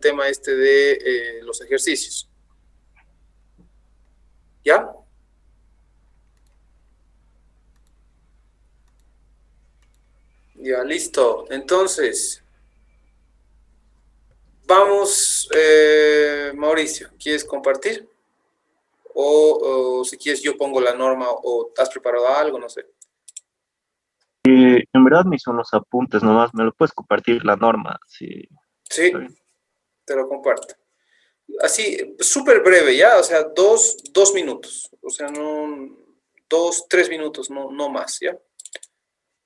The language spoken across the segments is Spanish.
tema este de los ejercicios. ¿Ya? Ya, listo. Entonces, vamos, Mauricio, ¿quieres compartir? O si quieres yo pongo la norma o has preparado algo, no sé. En verdad me hizo unos apuntes nomás, me lo puedes compartir la norma, sí, está Sí, bien. te lo comparto. Así, súper breve, ¿ya? O sea, dos minutos. O sea, no, 2, 3 minutos, no, no más, ¿ya?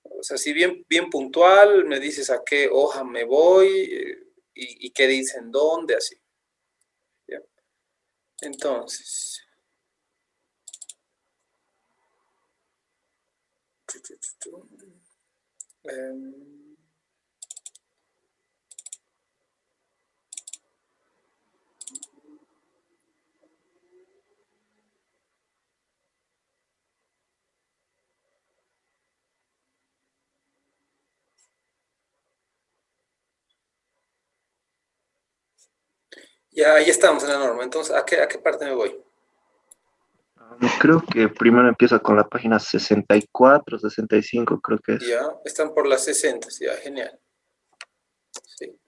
O sea, si bien puntual, me dices a qué hoja me voy y qué dicen dónde, así, ¿ya? Entonces, em, ya estamos en la norma. Entonces, ¿a qué parte me voy? Creo que primero empieza con la página 64, 65, creo que es. Ya, están por las 60, ya, genial. Sí.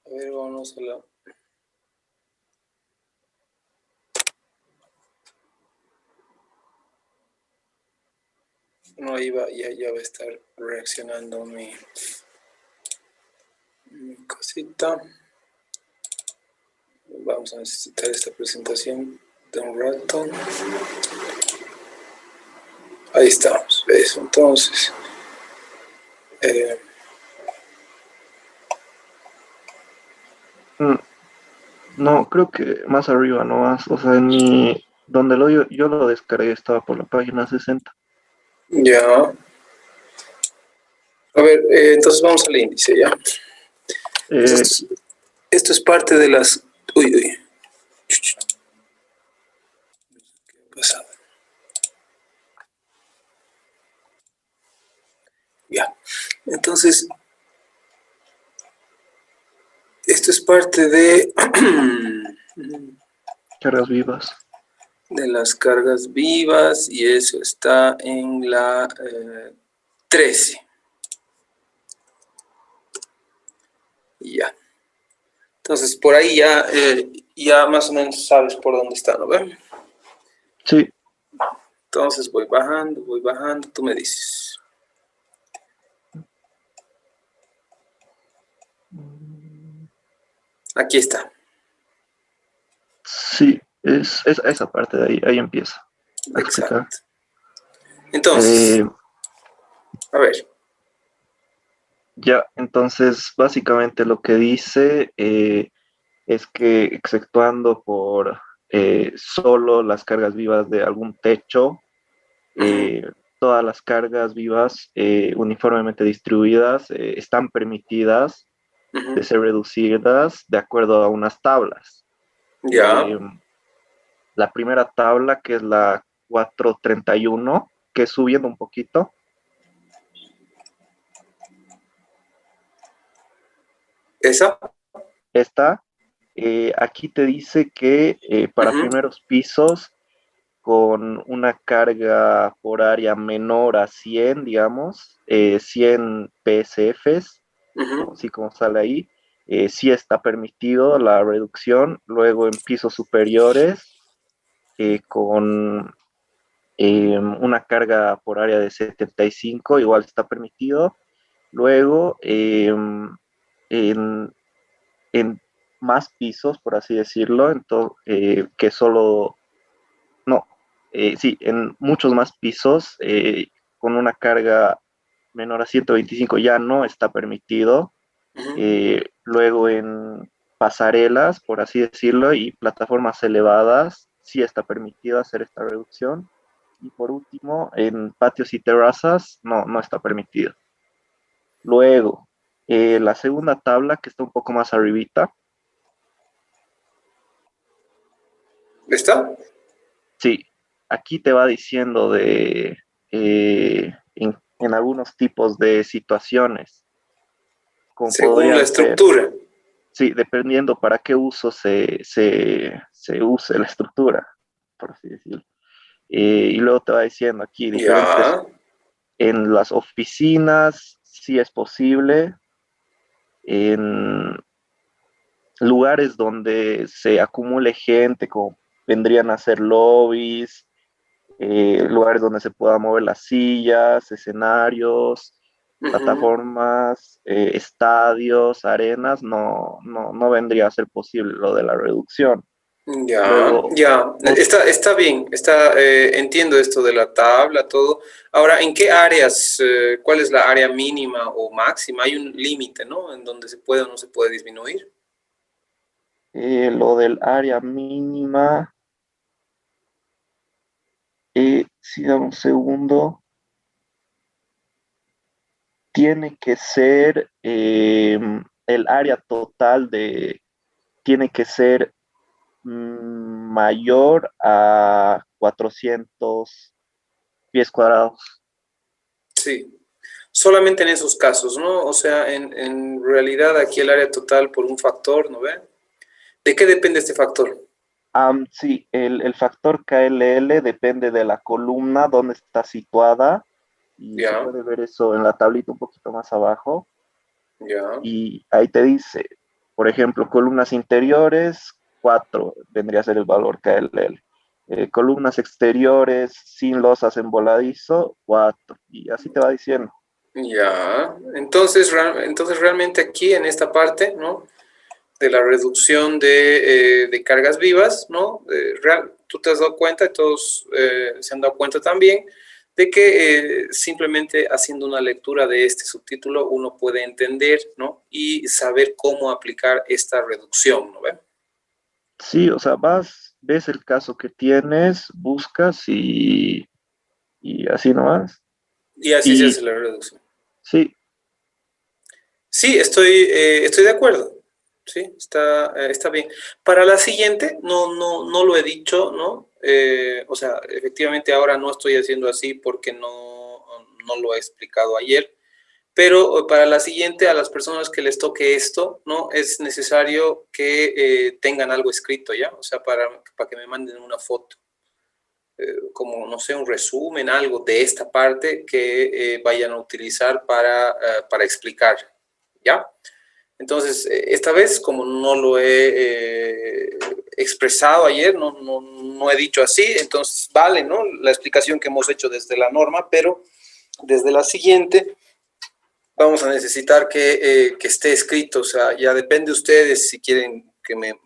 A ver, vamos a la... No, ya va a estar reaccionando mi cosita. Vamos a necesitar esta presentación de un rato. Ahí estamos, ¿ves? Entonces, eh, Mm, No, creo que más arriba nomás, o sea, donde yo lo descargué estaba por la página 60. ya. A ver, entonces vamos al índice, ¿ya? Entonces, Eh, esto es parte de las... Uy, uy. ¿Qué ha pasado? Ya. Entonces, esto es parte de... Cargas vivas. de las cargas vivas y eso está en la 13. Ya. Entonces, por ahí ya más o menos sabes por dónde está, ¿no ven? Sí, Entonces voy bajando, tú me dices. Aquí está. sí, es esa parte de ahí empieza a explicar. Exacto. Entonces, Eh, a ver. ya, entonces básicamente lo que dice es que exceptuando por solo las cargas vivas de algún techo, Uh-huh, eh, todas las cargas vivas uniformemente distribuidas están permitidas de uh-huh. ser reducidas de acuerdo a unas tablas. Ya. Eh, la primera tabla, que es la 431, que es subiendo un poquito, ¿Esa? esta, aquí te dice que para Uh-huh, primeros pisos con una carga por área menor a 100, digamos, 100 PSFs, uh-huh. así como sale ahí, sí está permitido la reducción. Luego en pisos superiores, con una carga por área de 75, igual está permitido. Luego, en, en más pisos, por así decirlo, que solo no, sí, en muchos más pisos, con una carga menor a 125 ya no está permitido. Uh-huh. Luego en pasarelas, por así decirlo, y plataformas elevadas, sí está permitido hacer esta reducción. Y por último, en patios y terrazas, no está permitido. Luego, la segunda tabla, que está un poco más arribita, ¿Está? sí, aquí te va diciendo en algunos tipos de situaciones, como Según la podrían ser, estructura. sí, dependiendo para qué uso se use la estructura, por así decirlo. Y luego te va diciendo aquí diferentes, Ya. en las oficinas, si es posible, en lugares donde se acumule gente, como vendrían a ser lobbies, lugares donde se puedan mover las sillas, escenarios, Ujú. plataformas, estadios, arenas, no vendría a ser posible lo de la reducción. Ya, Luego, ya, está bien, entiendo esto de la tabla, todo. Ahora, ¿en qué áreas, cuál es la área mínima o máxima? Hay un límite, ¿no? En donde se puede o no se puede disminuir. lo del área mínima, si da un segundo, tiene que ser el área total tiene que ser mayor a 400 pies cuadrados. Sí, solamente en esos casos, ¿no? O sea, en realidad aquí el área total por un factor, ¿no ve? ¿De qué depende este factor? Sí, el factor KLL depende de la columna, donde está situada, y se Ya, puede ver eso en la tablita un poquito más abajo, ya, y ahí te dice, por ejemplo, columnas interiores, 4 vendría a ser el valor KLL. Columnas exteriores sin losas en voladizo, 4, y así te va diciendo. ya. Entonces, entonces realmente aquí en esta parte, ¿no? De la reducción de cargas vivas, ¿no? Tú te has dado cuenta, y todos se han dado cuenta también, de que simplemente haciendo una lectura de este subtítulo uno puede entender, ¿no? Y saber cómo aplicar esta reducción, ¿no ve? Sí, o sea, ves el caso que tienes, buscas y así nomás. Y así se Y hace la reducción. sí, Sí, estoy de acuerdo. Sí, está bien. Para la siguiente, no lo he dicho, ¿no? O sea, efectivamente ahora no estoy haciendo así porque no lo he explicado ayer, pero para la siguiente, a las personas que les toque esto, ¿no? Es necesario que tengan algo escrito, ¿ya? O sea, para que me manden una foto, como, no sé, un resumen, algo de esta parte que vayan a utilizar para explicar, ¿ya? Entonces, esta vez, como no lo he expresado ayer, no he dicho así, entonces vale, ¿no? La explicación que hemos hecho desde la norma, pero desde la siguiente vamos a necesitar que esté escrito, o sea, ya depende de ustedes si quieren que me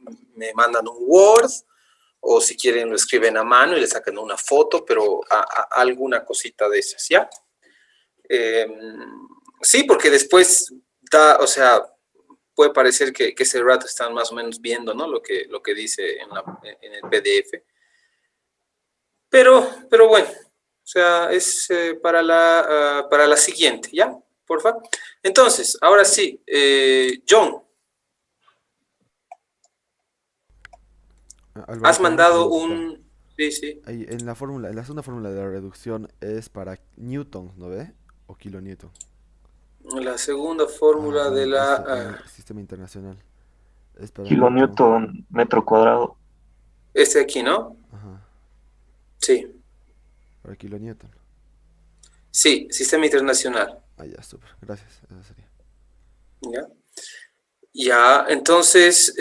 mandan un Word o si quieren lo escriben a mano y le sacan una foto, pero alguna cosita de esas, ¿ya? Eh, sí, porque después o sea, puede parecer que ese rato están más o menos viendo, ¿no? Lo que dice en el PDF. Pero bueno, o sea, es para la siguiente, ¿ya? Por favor. Entonces, ahora sí, John, has Alvarito, una mandado preguntita. un... Sí, sí. Ahí, en la fórmula, en la segunda fórmula de la reducción es para newtons, ¿no ve? O kilonewton. La segunda Ajá, fórmula de en, la... en el sistema internacional. Es para newton. kilonewton metro cuadrado. este aquí, ¿no? Ajá, Sí, para kilonewton. sí, sistema internacional. Ah, ya, súper. Gracias. Eso sería. ¿Ya? Ya, entonces,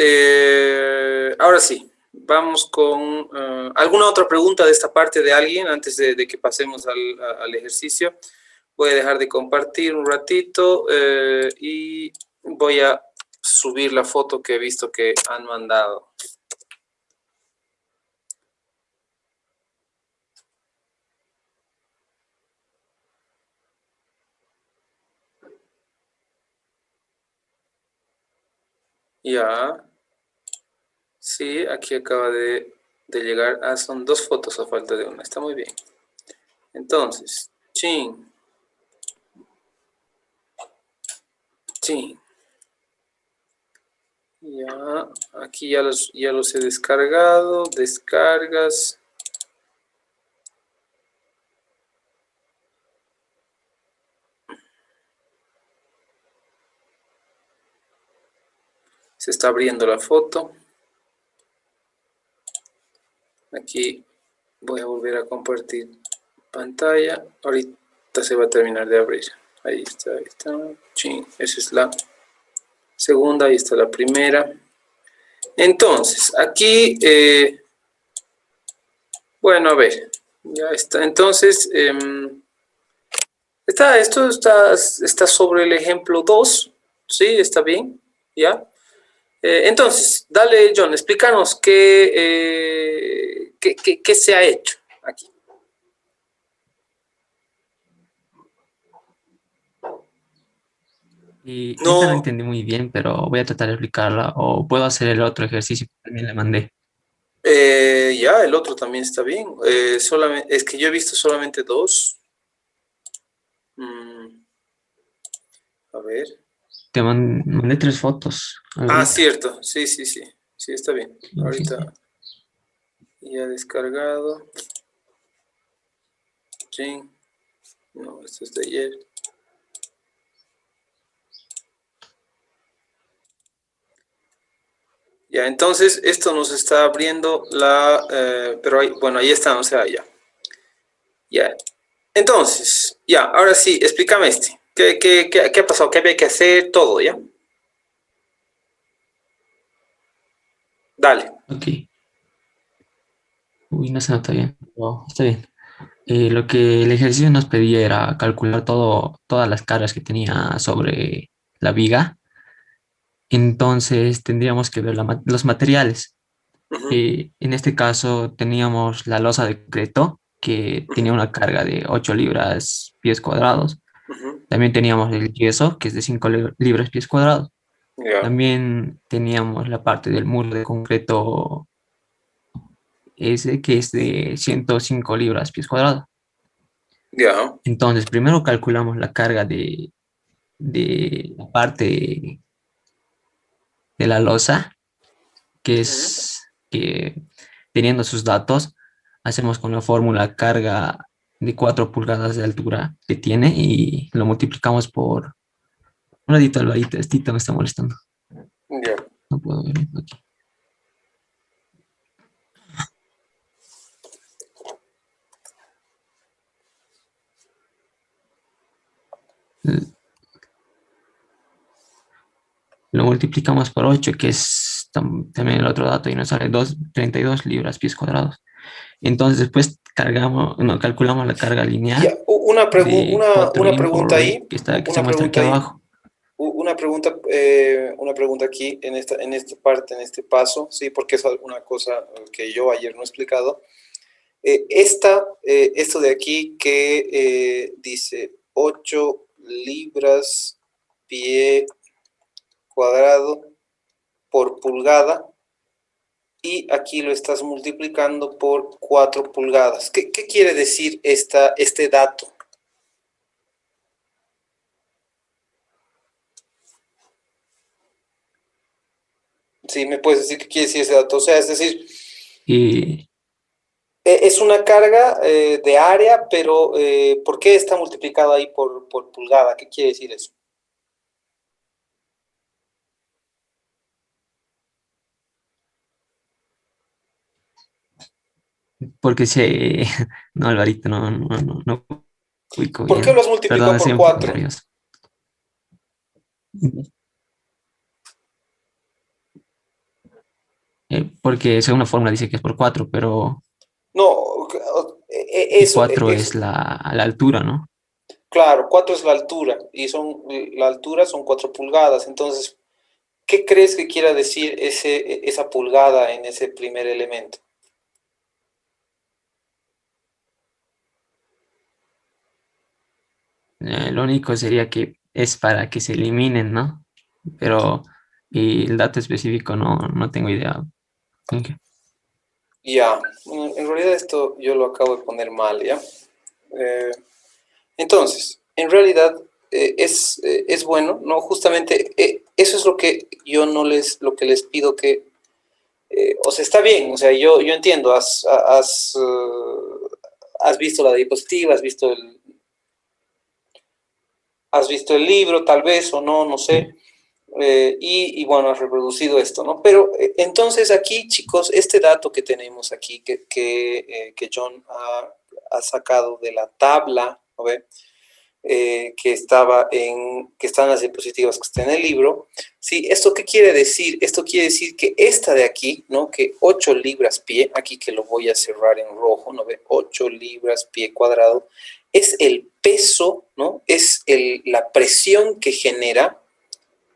ahora sí, vamos con alguna otra pregunta de esta parte de alguien antes de que pasemos al ejercicio. Voy a dejar de compartir un ratito y voy a subir la foto que he visto que han mandado. Ya, sí, aquí acaba de llegar. Ah, son dos fotos a falta de una. Está muy bien. Entonces, chin, chin. Ya, aquí ya los he descargado. Descargas. Se está abriendo la foto. Aquí voy a volver a compartir pantalla. Ahorita se va a terminar de abrir. Ahí está, ahí está. Chin. Esa es la segunda, ahí está la primera. Entonces, aquí, bueno, a ver, ya está. Entonces, esto está sobre el ejemplo 2, ¿sí? ¿Está bien? ¿Ya? Entonces, dale, John, explícanos qué se ha hecho aquí. Y esta no No, entendí muy bien, pero voy a tratar de explicarla o puedo hacer el otro ejercicio que también le mandé. ya, el otro también está bien. Es que yo he visto solamente dos. Mm, a ver. Mandé 3 fotos, Ah, Alvarito. cierto. Sí, sí, sí. Sí, está bien. Sí, sí, sí. Ahorita ya descargado. Sí. No, esto es de ayer. Ya, entonces esto nos está abriendo pero ahí, bueno, ahí está, o sea, ya. Ya. Entonces, ya, ahora sí, explícame este. ¿Qué ha pasado? ¿Qué había que hacer? Todo, ¿ya? Dale. Ok. Uy, no se nota bien. No, está bien. Lo que el ejercicio nos pedía era calcular todas las cargas que tenía sobre la viga. Entonces tendríamos que ver los materiales. Ujú, En este caso teníamos la losa de concreto, que tenía ujú, una carga de 8 libras pies cuadrados. ujú. También teníamos el yeso, que es de 5 libras pies cuadrados. Ya, También teníamos la parte del muro de concreto ese, que es de 105 libras pies cuadrados. ya. Entonces, primero calculamos la carga de la parte de la losa, que Ujú. es que teniendo sus datos, hacemos con la fórmula carga de 4 pulgadas de altura que tiene y lo multiplicamos por... Un ladito, Alvarito, este me está molestando. Ya. No puedo ver aquí. Lo multiplicamos por 8 que es también el otro dato, y nos sale 32 libras pies cuadrados. Entonces después no, calculamos la carga lineal Ya, una, de 4 una in pregunta por ahí, que se una muestra aquí pregunta ahí, abajo. una pregunta aquí en esta parte, en este paso, sí, porque es una cosa que yo ayer no he explicado. Esto de aquí que dice 8 libras pie cuadrado por pulgada y aquí lo estás multiplicando por 4 pulgadas. ¿Qué quiere decir este dato? Sí, me puedes decir qué quiere decir ese dato. O sea, es decir, Y, es una carga de área, pero ¿por qué está multiplicado ahí por pulgada? ¿Qué quiere decir eso? porque se... No, Alvarito, no ubico ¿Por qué lo bien. has multiplicado Perdón, estoy por un poco 4? nervioso. Porque según la fórmula dice que es por 4 pero No, y eso, 4 es la altura, ¿no? claro, 4 es la altura y la altura son 4 pulgadas. Entonces, ¿qué crees que quiera decir esa pulgada en ese primer elemento? Lo único sería que es para que se eliminen, ¿no? Pero y el dato específico no tengo idea. Ok. Ya, en realidad esto yo lo acabo de poner mal, ¿ya? Eh, entonces, en realidad es bueno, ¿no? Justamente eso es lo que yo no lo que les pido que, o sea, está bien, o sea, yo entiendo, has visto la diapositiva, has visto el libro, tal vez, o no, no sé. Sí. Y bueno, has reproducido esto, ¿no? Pero entonces aquí, chicos, este dato que tenemos aquí, que John ha sacado de la tabla, ¿no ve? Que están en las diapositivas que está en el libro. ¿Sí? ¿Esto qué quiere decir? Esto quiere decir que esta de aquí, ¿no? Que 8 libras pie, aquí que lo voy a cerrar en rojo, ¿no ve? 8 libras pie cuadrado, es el peso, ¿no? Es la presión que genera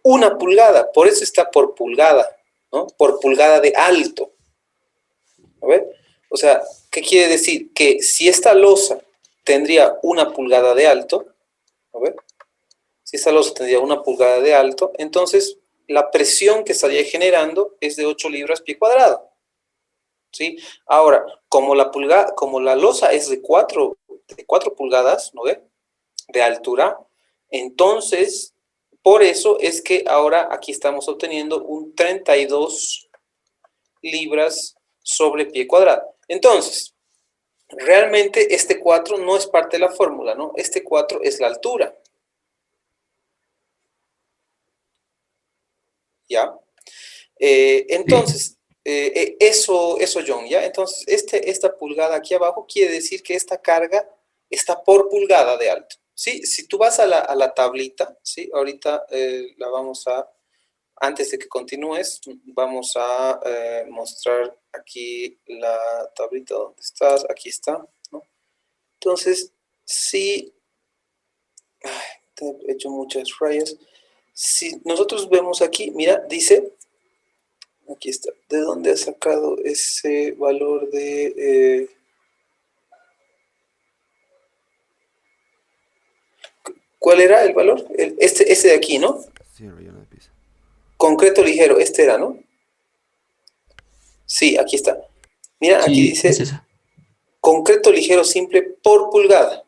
una pulgada, por eso está por pulgada, ¿no? Por pulgada de alto. ¿A ver? O sea, ¿qué quiere decir? Que si esta losa tendría una pulgada de alto, a ver, si esta losa tendría una pulgada de alto, entonces la presión que estaría generando es de 8 libras pie cuadrado. ¿Sí? Ahora, como la losa es de 4 pulgadas, ¿no ve? De altura, entonces, por eso es que ahora aquí estamos obteniendo un 32 libras sobre pie cuadrado. Entonces, realmente este 4 no es parte de la fórmula, ¿no? Este 4 es la altura. ¿Ya? Entonces, eso, John, ¿ya? Entonces, esta pulgada aquí abajo quiere decir que esta carga está por pulgada de alto, ¿sí? Si tú vas a la tablita, ¿sí? Ahorita la vamos a, antes de que continúes, vamos a mostrar aquí la tablita donde estás, aquí está, ¿no? Entonces, sí, te he hecho muchas rayas. Si nosotros vemos aquí, mira, dice, aquí está, ¿de dónde ha sacado ese valor de... ¿cuál era el valor? Este de aquí, ¿no? Sí, relleno de piso. Concreto ligero, este era, ¿no? Sí, aquí está. Mira, aquí Sí, es dice eso. concreto ligero simple por pulgada.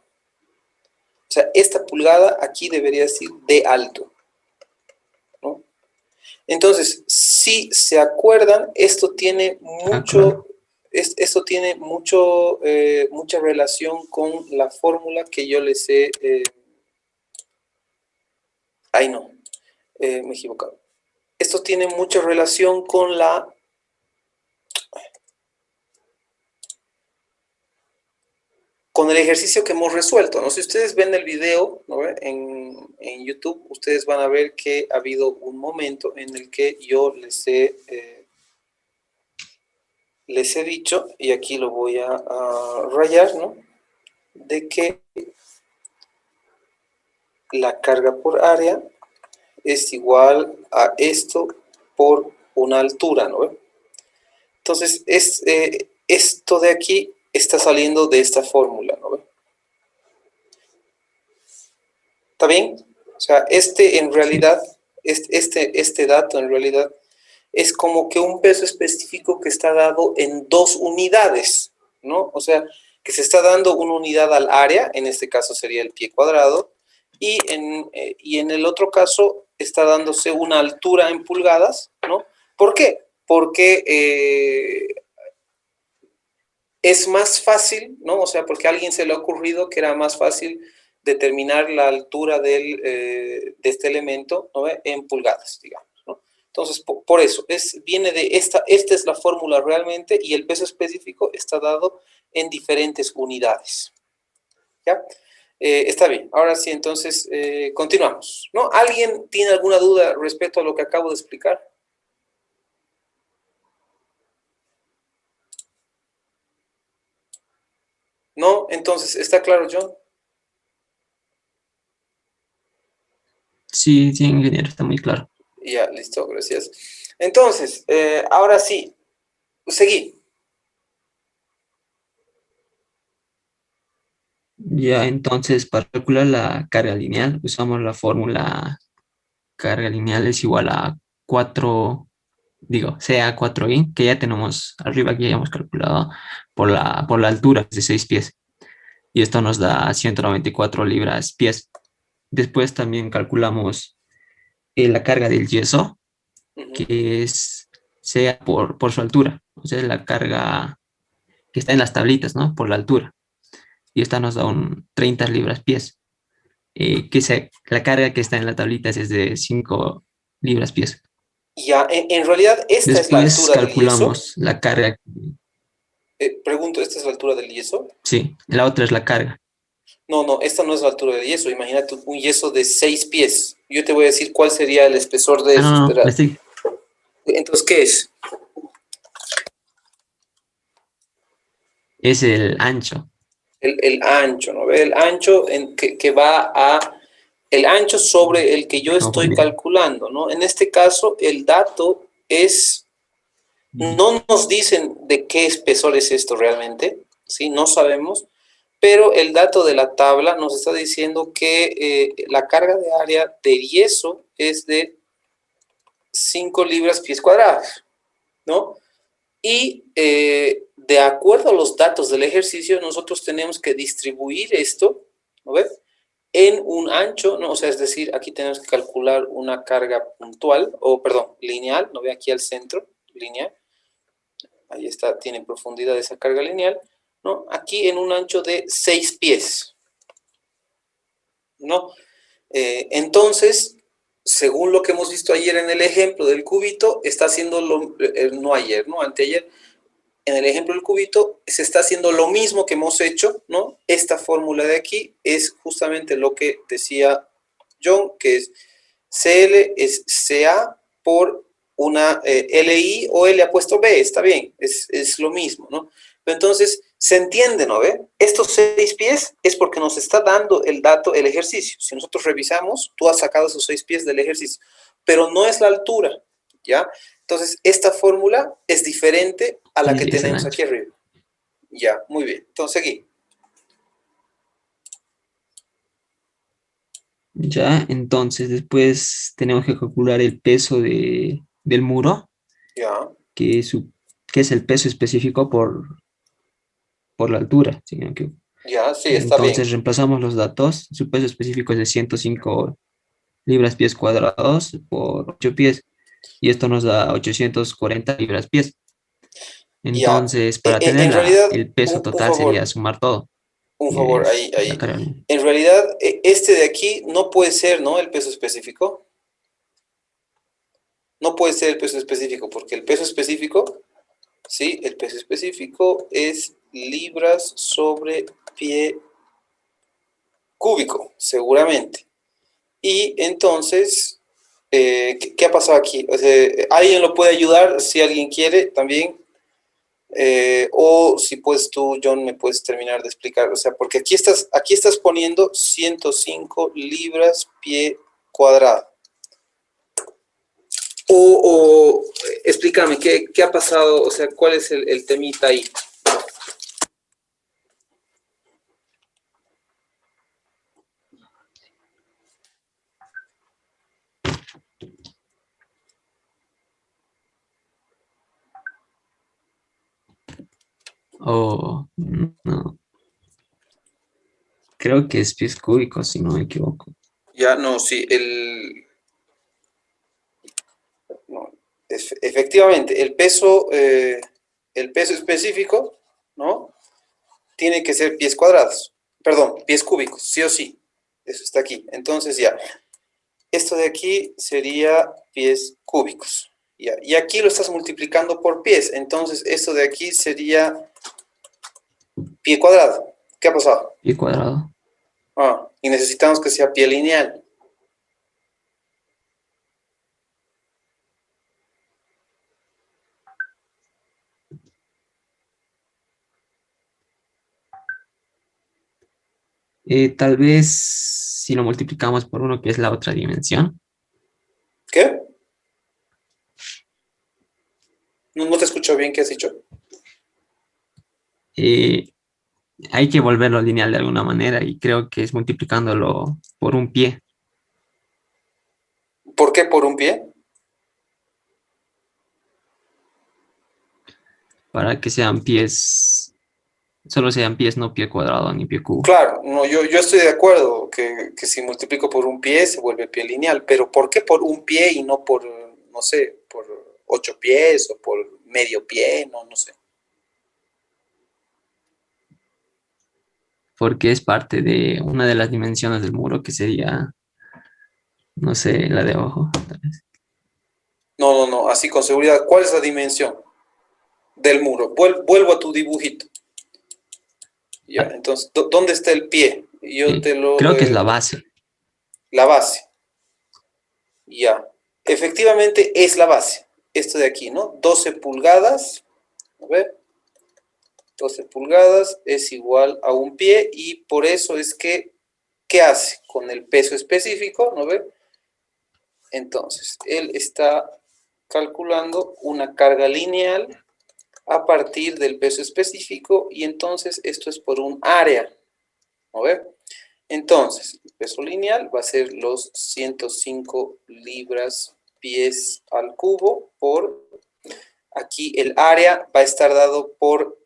O sea, esta pulgada aquí debería decir de alto, ¿no? Entonces, si se acuerdan, esto tiene Claro. mucha relación con la fórmula que yo les he... ay, no, me he equivocado. Esto tiene mucha relación con el ejercicio que hemos resuelto, ¿no? Si ustedes ven el video, ¿no? En YouTube, ustedes van a ver que ha habido un momento en el que yo les he dicho, y aquí lo voy a rayar, ¿no? De que la carga por área es igual a esto por una altura, ¿no? Entonces, esto de aquí está saliendo de esta fórmula, ¿no? ¿Está bien? O sea, en Sí. realidad, este dato en realidad es como que un peso específico que está dado en 2 unidades, ¿no? O sea, que se está dando una unidad al área, en este caso sería el pie cuadrado, y en el otro caso está dándose una altura en pulgadas, ¿no? ¿Por qué? Porque es más fácil, ¿no? O sea, porque a alguien se le ha ocurrido que era más fácil determinar la altura de este elemento, ¿no? En pulgadas, digamos, ¿no? Entonces, por eso, viene de esta es la fórmula realmente, y el peso específico está dado en diferentes unidades, ¿ya? Está bien, ahora sí, entonces, continuamos, ¿no? ¿Alguien tiene alguna duda respecto a lo que acabo de explicar? ¿No? Entonces, ¿está claro, John? Sí, sí, ingeniero, está muy claro. Ya, listo, gracias. Entonces, ahora sí, seguí. Ya, entonces, para calcular la carga lineal, usamos la fórmula carga lineal es igual a 4, digo, sea 4i, que ya tenemos arriba, que ya hemos calculado por la altura, es de 6 pies. Y esto nos da 194 libras pies. Después también calculamos la carga del yeso, Ujú. que sea por su altura, o sea, la carga que está en las tablitas, ¿no? Por la altura. Y esta nos da un 30 libras pies. La carga que está en la tablita es de libras pies. Ya, en realidad esta es la Después altura del yeso. calculamos la carga. Pregunto, ¿esta es la altura del yeso? Sí, la otra es la carga. No, esta no es la altura del yeso. Imagínate un yeso de 6 pies. Yo te voy a decir cuál sería el espesor de eso. No, Espera. Entonces, ¿qué es? es el ancho. El ancho, ¿no ve? El ancho que va a... El ancho sobre el que yo estoy calculando, ¿no? En este caso, el dato es... No nos dicen de qué espesor es esto realmente, ¿sí? No sabemos, pero el dato de la tabla nos está diciendo que la carga de área de yeso es de 5 libras pies cuadrados, ¿no? Y de acuerdo a los datos del ejercicio, nosotros tenemos que distribuir esto, ¿no ves? En un ancho, ¿no? O sea, es decir, aquí tenemos que calcular una carga puntual, o perdón, lineal, ¿no ve? Aquí al centro, lineal. Ahí está, tiene profundidad esa carga lineal, ¿no? Aquí en un ancho de 6 pies, ¿no? Entonces, según lo que hemos visto ayer en el ejemplo del cubito, está haciendo no ayer, ¿no? Anteayer, en el ejemplo del cubito, se está haciendo lo mismo que hemos hecho, ¿no? Esta fórmula de aquí es justamente lo que decía John, que es CL es CA por una LI o L apuesto B, está bien, es lo mismo, ¿no? Pero entonces, se entiende, ¿no ve? Estos 6 pies es porque nos está dando el dato, el ejercicio. Si nosotros revisamos, tú has sacado esos 6 pies del ejercicio, pero no es la altura, ¿ya? Entonces, esta fórmula es diferente a la que tenemos aquí arriba. Ya, muy bien. Entonces, aquí. Ya, entonces después tenemos que calcular el peso del muro, Ya. que es el peso específico por la altura. ¿Sí? Ya, sí, está bien. Entonces reemplazamos los datos. Su peso específico es de 105 libras pies cuadrados por 8 pies. Y esto nos da 840 libras pies. Entonces, para tener En realidad, el peso total sería sumar todo. un Y favor, es la ahí. carga. En realidad, este de aquí no puede ser, ¿no? El peso específico. No puede ser el peso específico, porque el peso específico, ¿sí? El peso específico es libras sobre pie cúbico, seguramente. Y entonces, ¿qué ha pasado aquí? O sea, ¿alguien lo puede ayudar si alguien quiere también? O si puedes tú, John, me puedes terminar de explicar. O sea, porque aquí estás poniendo 105 libras pie cuadrado. O explícame, ¿qué ha pasado? O sea, ¿cuál es el temita ahí? No. Creo que es pies cúbicos, si no me equivoco. Ya, no, sí, no, efectivamente, el peso específico, ¿no? Tiene que ser pies cuadrados, perdón, pies cúbicos, sí o sí. Eso está aquí. Entonces ya, esto de aquí sería pies cúbicos. Ya, y aquí lo estás multiplicando por pies, entonces esto de aquí sería pie cuadrado. ¿Qué ha pasado? Pie cuadrado. Y necesitamos que sea pie lineal. Tal vez si lo multiplicamos por uno, que es la otra dimensión. ¿Qué? No te escucho bien, ¿qué has dicho? Hay que volverlo lineal de alguna manera y creo que es multiplicándolo por un pie. ¿Por qué por un pie? Para que sean pies, solo sean pies, no pie cuadrado ni pie cubo. Claro, no, yo estoy de acuerdo que si multiplico por un pie se vuelve pie lineal, pero ¿por qué por un pie y no por, no sé, por 8 pies o por medio pie? No sé. Porque es parte de una de las dimensiones del muro, que sería, no sé, la de abajo, tal vez. No, así con seguridad. ¿Cuál es la dimensión del muro? Vuelvo a tu dibujito. Ya, entonces, ¿dónde está el pie? Yo Sí, te lo... creo que es la base. la base. Ya. Efectivamente es la base. Esto de aquí, ¿no? 12 pulgadas. A ver. 12 pulgadas es igual a un pie y por eso es que, ¿qué hace? Con el peso específico, ¿no ve? Entonces, él está calculando una carga lineal a partir del peso específico y entonces esto es por un área, ¿no ve? Entonces, el peso lineal va a ser los 105 libras pies al cubo por, aquí el área va a estar dado ¿por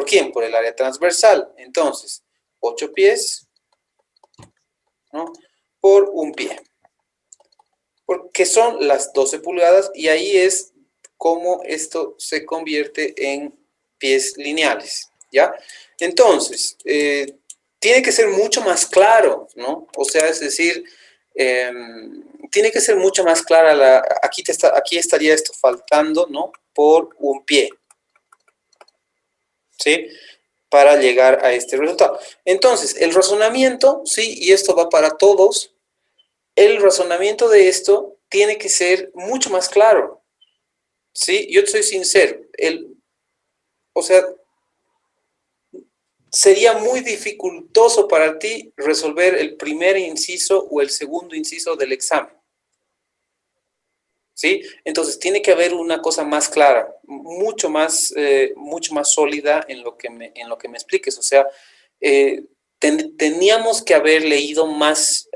quién? Por el área transversal. Entonces, 8 pies, ¿no? Por un pie. Porque son las 12 pulgadas y ahí es cómo esto se convierte en pies lineales, ¿ya? Entonces, tiene que ser mucho más claro, ¿no? O sea, es decir, tiene que ser mucho más clara aquí estaría esto faltando, ¿no? Por un pie, ¿sí? Para llegar a este resultado. Entonces, el razonamiento, sí, y esto va para todos, el razonamiento de esto tiene que ser mucho más claro, ¿sí? Yo te soy sincero, o sea, sería muy dificultoso para ti resolver el primer inciso o el segundo inciso del examen, ¿sí? Entonces, tiene que haber una cosa más clara, mucho más sólida en lo que me expliques, o sea, teníamos que haber leído más,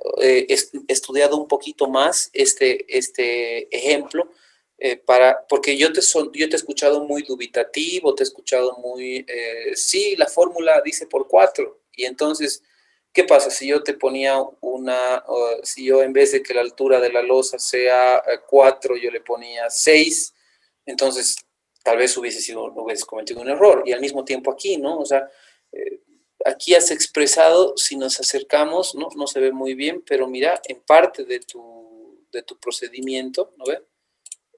estudiado un poquito más este ejemplo, porque yo te he escuchado muy dubitativo, te he escuchado muy, sí, la fórmula dice por 4, y entonces, ¿qué pasa? Si yo te ponía si yo en vez de que la altura de la losa sea 4, yo le ponía 6, entonces tal vez hubieses cometido un error, y al mismo tiempo aquí, ¿no? O sea, eh, aquí has expresado, si nos acercamos, ¿no? No se ve muy bien, pero mira, en parte de tu procedimiento, ¿no ve?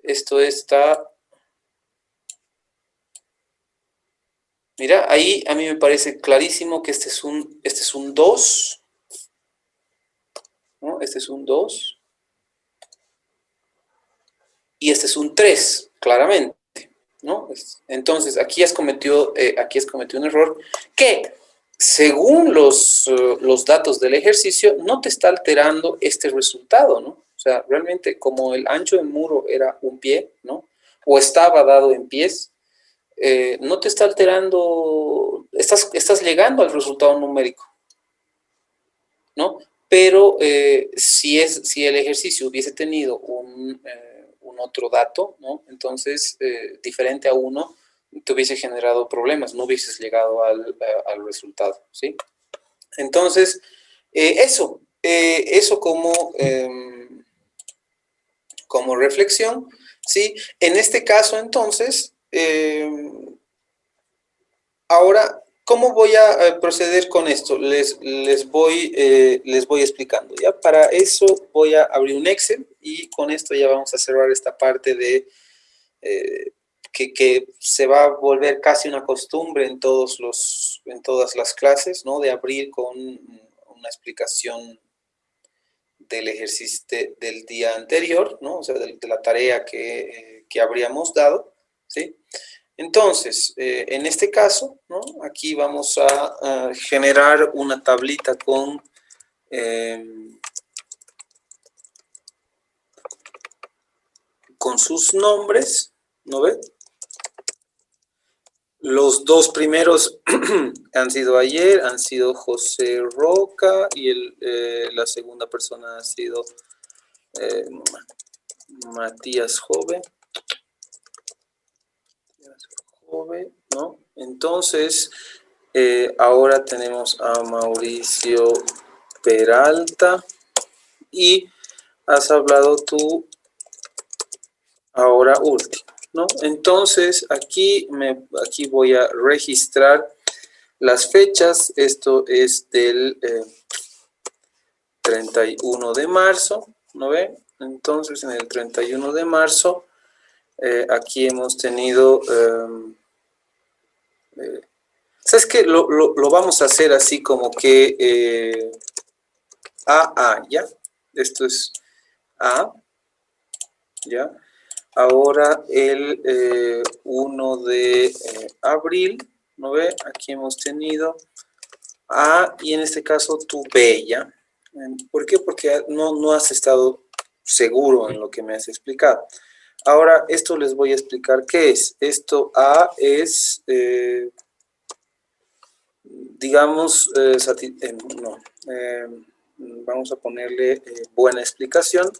Esto está, mira, ahí a mí me parece clarísimo que este es un 2, ¿no? Este es un 2 y este es un 3, claramente, ¿no? Entonces, aquí has cometido un error que, según los datos del ejercicio, no te está alterando este resultado, ¿no? O sea, realmente, como el ancho del muro era un pie, ¿no? O estaba dado en pies, no te está alterando, estás llegando al resultado numérico, ¿no? Pero si el ejercicio hubiese tenido un otro dato, ¿no? Entonces, diferente a 1, te hubiese generado problemas, no hubieses llegado al resultado, ¿sí? Entonces, eso como reflexión, ¿sí? En este caso, entonces, ahora, ¿cómo voy a proceder con esto? Les voy explicando, ¿ya? Para eso voy a abrir un Excel y con esto ya vamos a cerrar esta parte de que se va a volver casi una costumbre en todas las clases, ¿no? De abrir con una explicación del ejercicio del día anterior, ¿no? O sea, de la tarea que habríamos dado, ¿sí? Entonces, en este caso, ¿no? Aquí vamos a generar una tablita con sus nombres, ¿no ve? Los dos primeros han sido ayer, han sido José Roca y la segunda persona ha sido Matías Jove, ¿no? Entonces, ahora tenemos a Mauricio Peralta y has hablado tú ahora último, ¿no? Entonces, aquí voy a registrar las fechas. Esto es del 31 de marzo, ¿no ve? Entonces, en el 31 de marzo, aquí hemos tenido... ¿sabes qué? Lo vamos a hacer así como que AA, ¿ya? Esto es A, ¿ya? Ahora el 1 de abril, ¿no ve? Aquí hemos tenido A y en este caso tu B, ¿ya? ¿Por qué? Porque no has estado seguro en lo que me has explicado. Ahora, esto les voy a explicar qué es. Esto A es, digamos, no, vamos a ponerle buena explicación.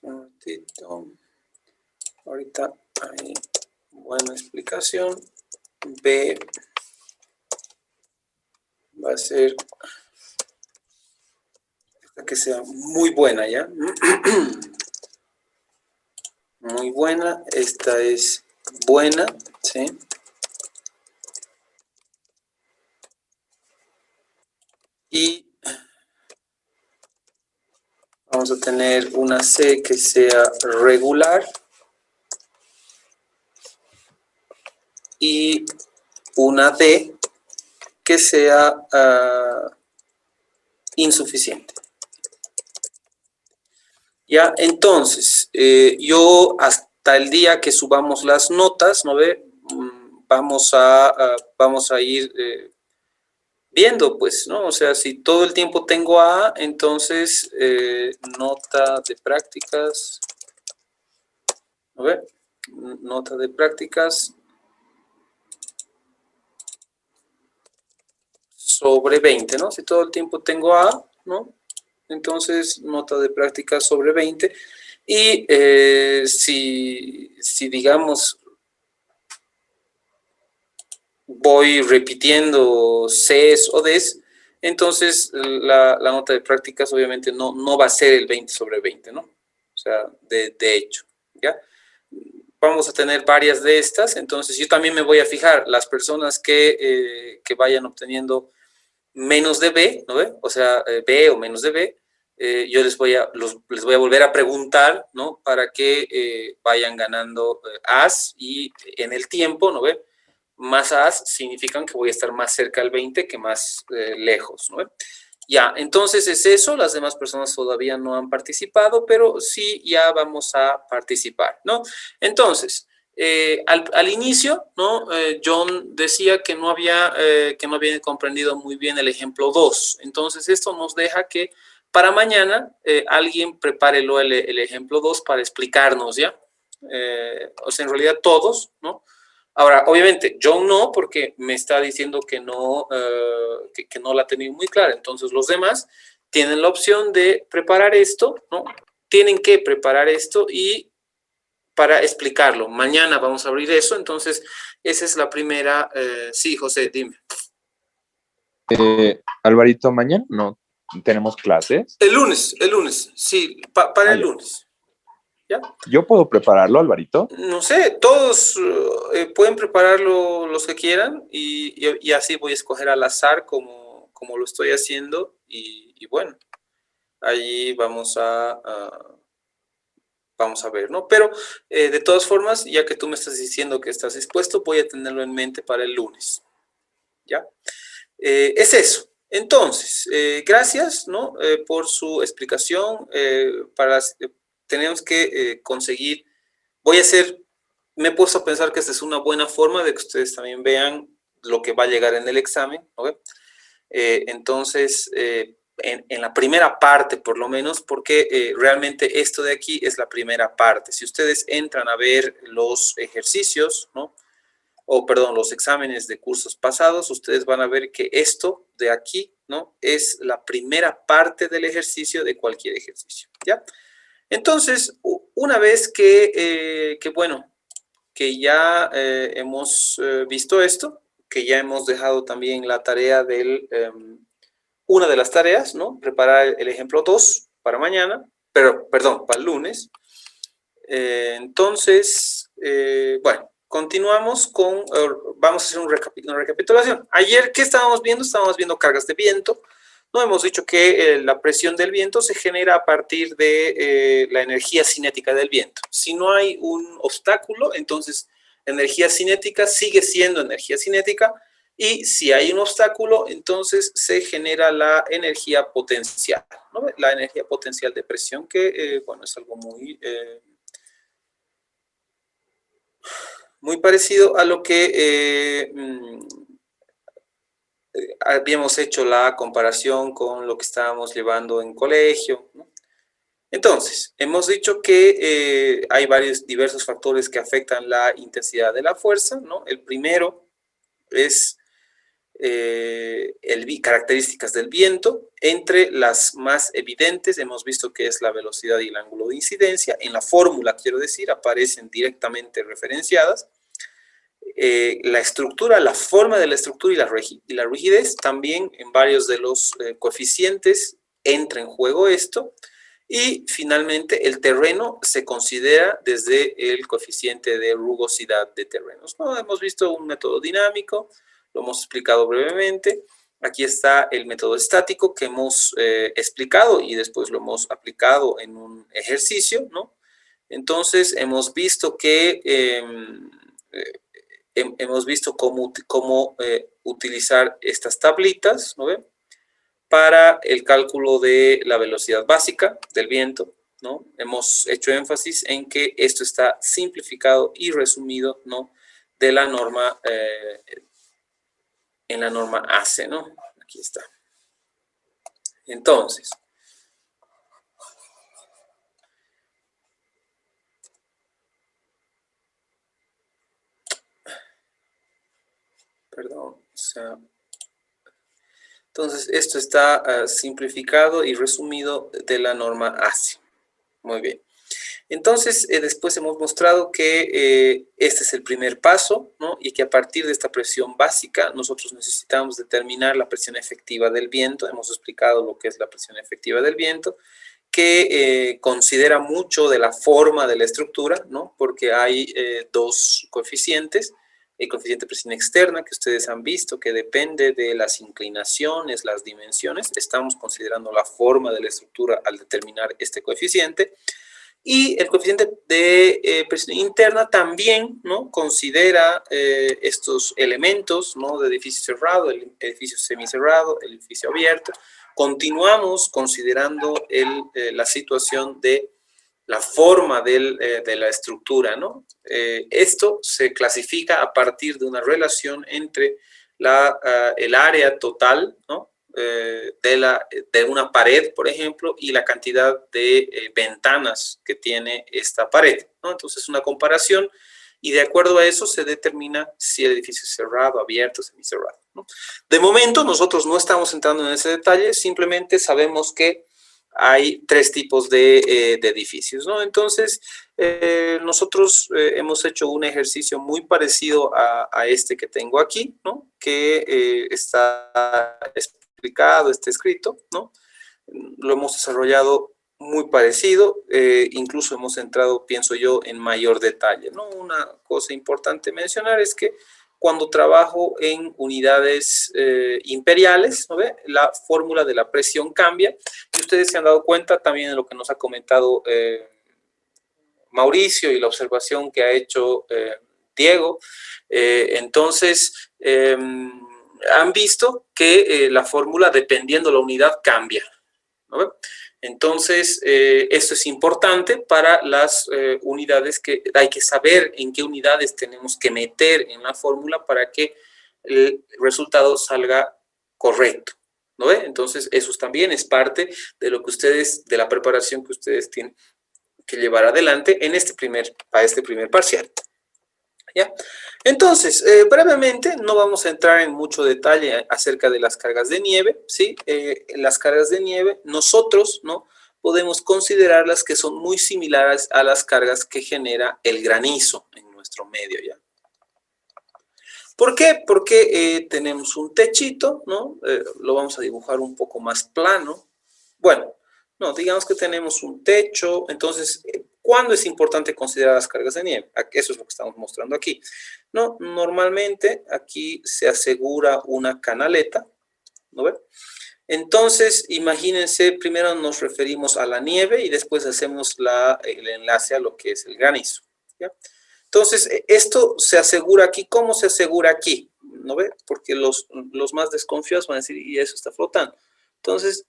Un momentito. Ahorita hay buena explicación. B va a ser que sea muy buena, ¿ya? Muy buena. Esta es buena, ¿sí? Y vamos a tener una C que sea regular y una D que sea insuficiente. Ya, entonces, yo hasta el día que subamos las notas, ¿no ve? Vamos a ir viendo, pues, ¿no? O sea, si todo el tiempo tengo A, entonces nota de prácticas, ¿no ve? Nota de prácticas sobre 20, ¿no? Si todo el tiempo tengo A, ¿no? Entonces, nota de prácticas sobre 20. Y si digamos, voy repitiendo Cs o Ds, entonces la nota de prácticas obviamente no va a ser el 20 sobre 20, ¿no? O sea, de hecho, ¿ya? Vamos a tener varias de estas, entonces yo también me voy a fijar las personas que vayan obteniendo menos de B, ¿no ve? O sea, B o menos de B, yo les voy a volver a preguntar, ¿no? Para que vayan ganando As y en el tiempo, ¿no ve? Más As significan que voy a estar más cerca del 20 que más lejos, ¿no ve? Ya, entonces es eso, las demás personas todavía no han participado, pero sí ya vamos a participar, ¿no? Entonces, al inicio, ¿no? John decía que no había comprendido muy bien el ejemplo 2. Entonces, esto nos deja que para mañana alguien prepare el ejemplo 2 para explicarnos, ¿ya? O sea, en realidad todos, ¿no? Ahora, obviamente, John no, porque me está diciendo que no, que no la ha tenido muy clara. Entonces, los demás tienen la opción de preparar esto, ¿no? Tienen que preparar esto y para explicarlo. Mañana vamos a abrir eso, entonces esa es la primera. Sí, José, dime. Alvarito, mañana no tenemos clases. El lunes, sí, para el lunes. ¿Ya? ¿Yo puedo prepararlo, Alvarito? No sé, todos pueden prepararlo los que quieran y así voy a escoger al azar como lo estoy haciendo y bueno, ahí vamos a ver, ¿no? Pero de todas formas, ya que tú me estás diciendo que estás dispuesto, voy a tenerlo en mente para el lunes, ¿ya? Es eso. Entonces, gracias, ¿no? Por su explicación. Tenemos que conseguir, me he puesto a pensar que esta es una buena forma de que ustedes también vean lo que va a llegar en el examen, ¿no? Entonces, en la primera parte, por lo menos, porque realmente esto de aquí es la primera parte. Si ustedes entran a ver los ejercicios, ¿no? O perdón, los exámenes de cursos pasados, ustedes van a ver que esto de aquí, ¿no? Es la primera parte del ejercicio de cualquier ejercicio, ¿ya? Entonces, una vez bueno, que ya hemos visto esto, que ya hemos dejado también la tarea una de las tareas, ¿no? Preparar el ejemplo 2 para mañana, pero, perdón, para el lunes. Entonces, bueno, continuamos con, vamos a hacer una recapitulación. Ayer, ¿qué estábamos viendo? Estábamos viendo cargas de viento. No hemos dicho que la presión del viento se genera a partir de la energía cinética del viento. Si no hay un obstáculo, entonces la energía cinética sigue siendo energía cinética, y si hay un obstáculo, entonces se genera la energía potencial, ¿no? La energía potencial de presión, que, bueno, es algo muy parecido a lo que habíamos hecho la comparación con lo que estábamos llevando en colegio, ¿no? Entonces, hemos dicho que hay diversos factores que afectan la intensidad de la fuerza, ¿no? El primero es características del viento. Entre las más evidentes hemos visto que es la velocidad y el ángulo de incidencia. En la fórmula, quiero decir, aparecen directamente referenciadas. La estructura, la forma de la estructura y la rigidez, también en varios de los coeficientes entra en juego esto. Y finalmente el terreno se considera desde el coeficiente de rugosidad de terrenos, ¿no? Hemos visto un método dinámico, lo hemos explicado brevemente. Aquí está el método estático que hemos explicado y después lo hemos aplicado en un ejercicio, ¿no? Entonces hemos visto que hemos visto cómo utilizar estas tablitas, ¿no ven?, para el cálculo de la velocidad básica del viento, ¿no? Hemos hecho énfasis en que esto está simplificado y resumido, ¿no?, de la norma, en la norma ACE, ¿no? Aquí está. Entonces, perdón, o sea, entonces esto está simplificado y resumido de la norma ACE. Muy bien. Entonces, después hemos mostrado que este es el primer paso, ¿no? Y que a partir de esta presión básica, nosotros necesitamos determinar la presión efectiva del viento. Hemos explicado lo que es la presión efectiva del viento, que considera mucho de la forma de la estructura, ¿no? Porque hay dos coeficientes. El coeficiente de presión externa, que ustedes han visto, que depende de las inclinaciones, las dimensiones. Estamos considerando la forma de la estructura al determinar este coeficiente. Y el coeficiente de presión interna también, ¿no?, considera estos elementos, ¿no?, de edificio cerrado, el edificio semicerrado, el edificio abierto. Continuamos considerando la situación de la forma de la estructura, ¿no? Esto se clasifica a partir de una relación entre el área total, ¿no?, de una pared, por ejemplo, y la cantidad de ventanas que tiene esta pared, ¿no? Entonces, una comparación, y de acuerdo a eso se determina si el edificio es cerrado, abierto, semicerrado, ¿no? De momento, nosotros no estamos entrando en ese detalle, simplemente sabemos que hay tres tipos de edificios, ¿no? Entonces, nosotros hemos hecho un ejercicio muy parecido a este que tengo aquí, ¿no?, que está explicado, está escrito, ¿no? Lo hemos desarrollado muy parecido, incluso hemos entrado, pienso yo, en mayor detalle, ¿no? Una cosa importante mencionar es que cuando trabajo en unidades imperiales, ¿no ve?, la fórmula de la presión cambia, y ustedes se han dado cuenta también de lo que nos ha comentado Mauricio y la observación que ha hecho Diego. Entonces, han visto que la fórmula, dependiendo de la unidad, cambia, ¿no? Entonces, esto es importante para las unidades, que hay que saber en qué unidades tenemos que meter en la fórmula para que el resultado salga correcto, ¿no ve? Entonces, eso también es parte de lo que ustedes, de la preparación que ustedes tienen que llevar adelante para este primer parcial. ¿Ya? Entonces, brevemente, no vamos a entrar en mucho detalle acerca de las cargas de nieve, ¿sí? Las cargas de nieve, nosotros, ¿no?, podemos considerarlas que son muy similares a las cargas que genera el granizo en nuestro medio, ¿ya? ¿Por qué? Porque tenemos un techito, ¿no? Lo vamos a dibujar un poco más plano. Bueno, no, digamos que tenemos un techo. Entonces, ¿Cuándo es importante considerar las cargas de nieve? Eso es lo que estamos mostrando aquí. No, normalmente aquí se asegura una canaleta, ¿no ve? Entonces, imagínense, primero nos referimos a la nieve y después hacemos el enlace a lo que es el granizo, ¿ya? Entonces, esto se asegura aquí. ¿Cómo se asegura aquí? ¿No ve? Porque los más desconfiados van a decir, y eso está flotando. Entonces,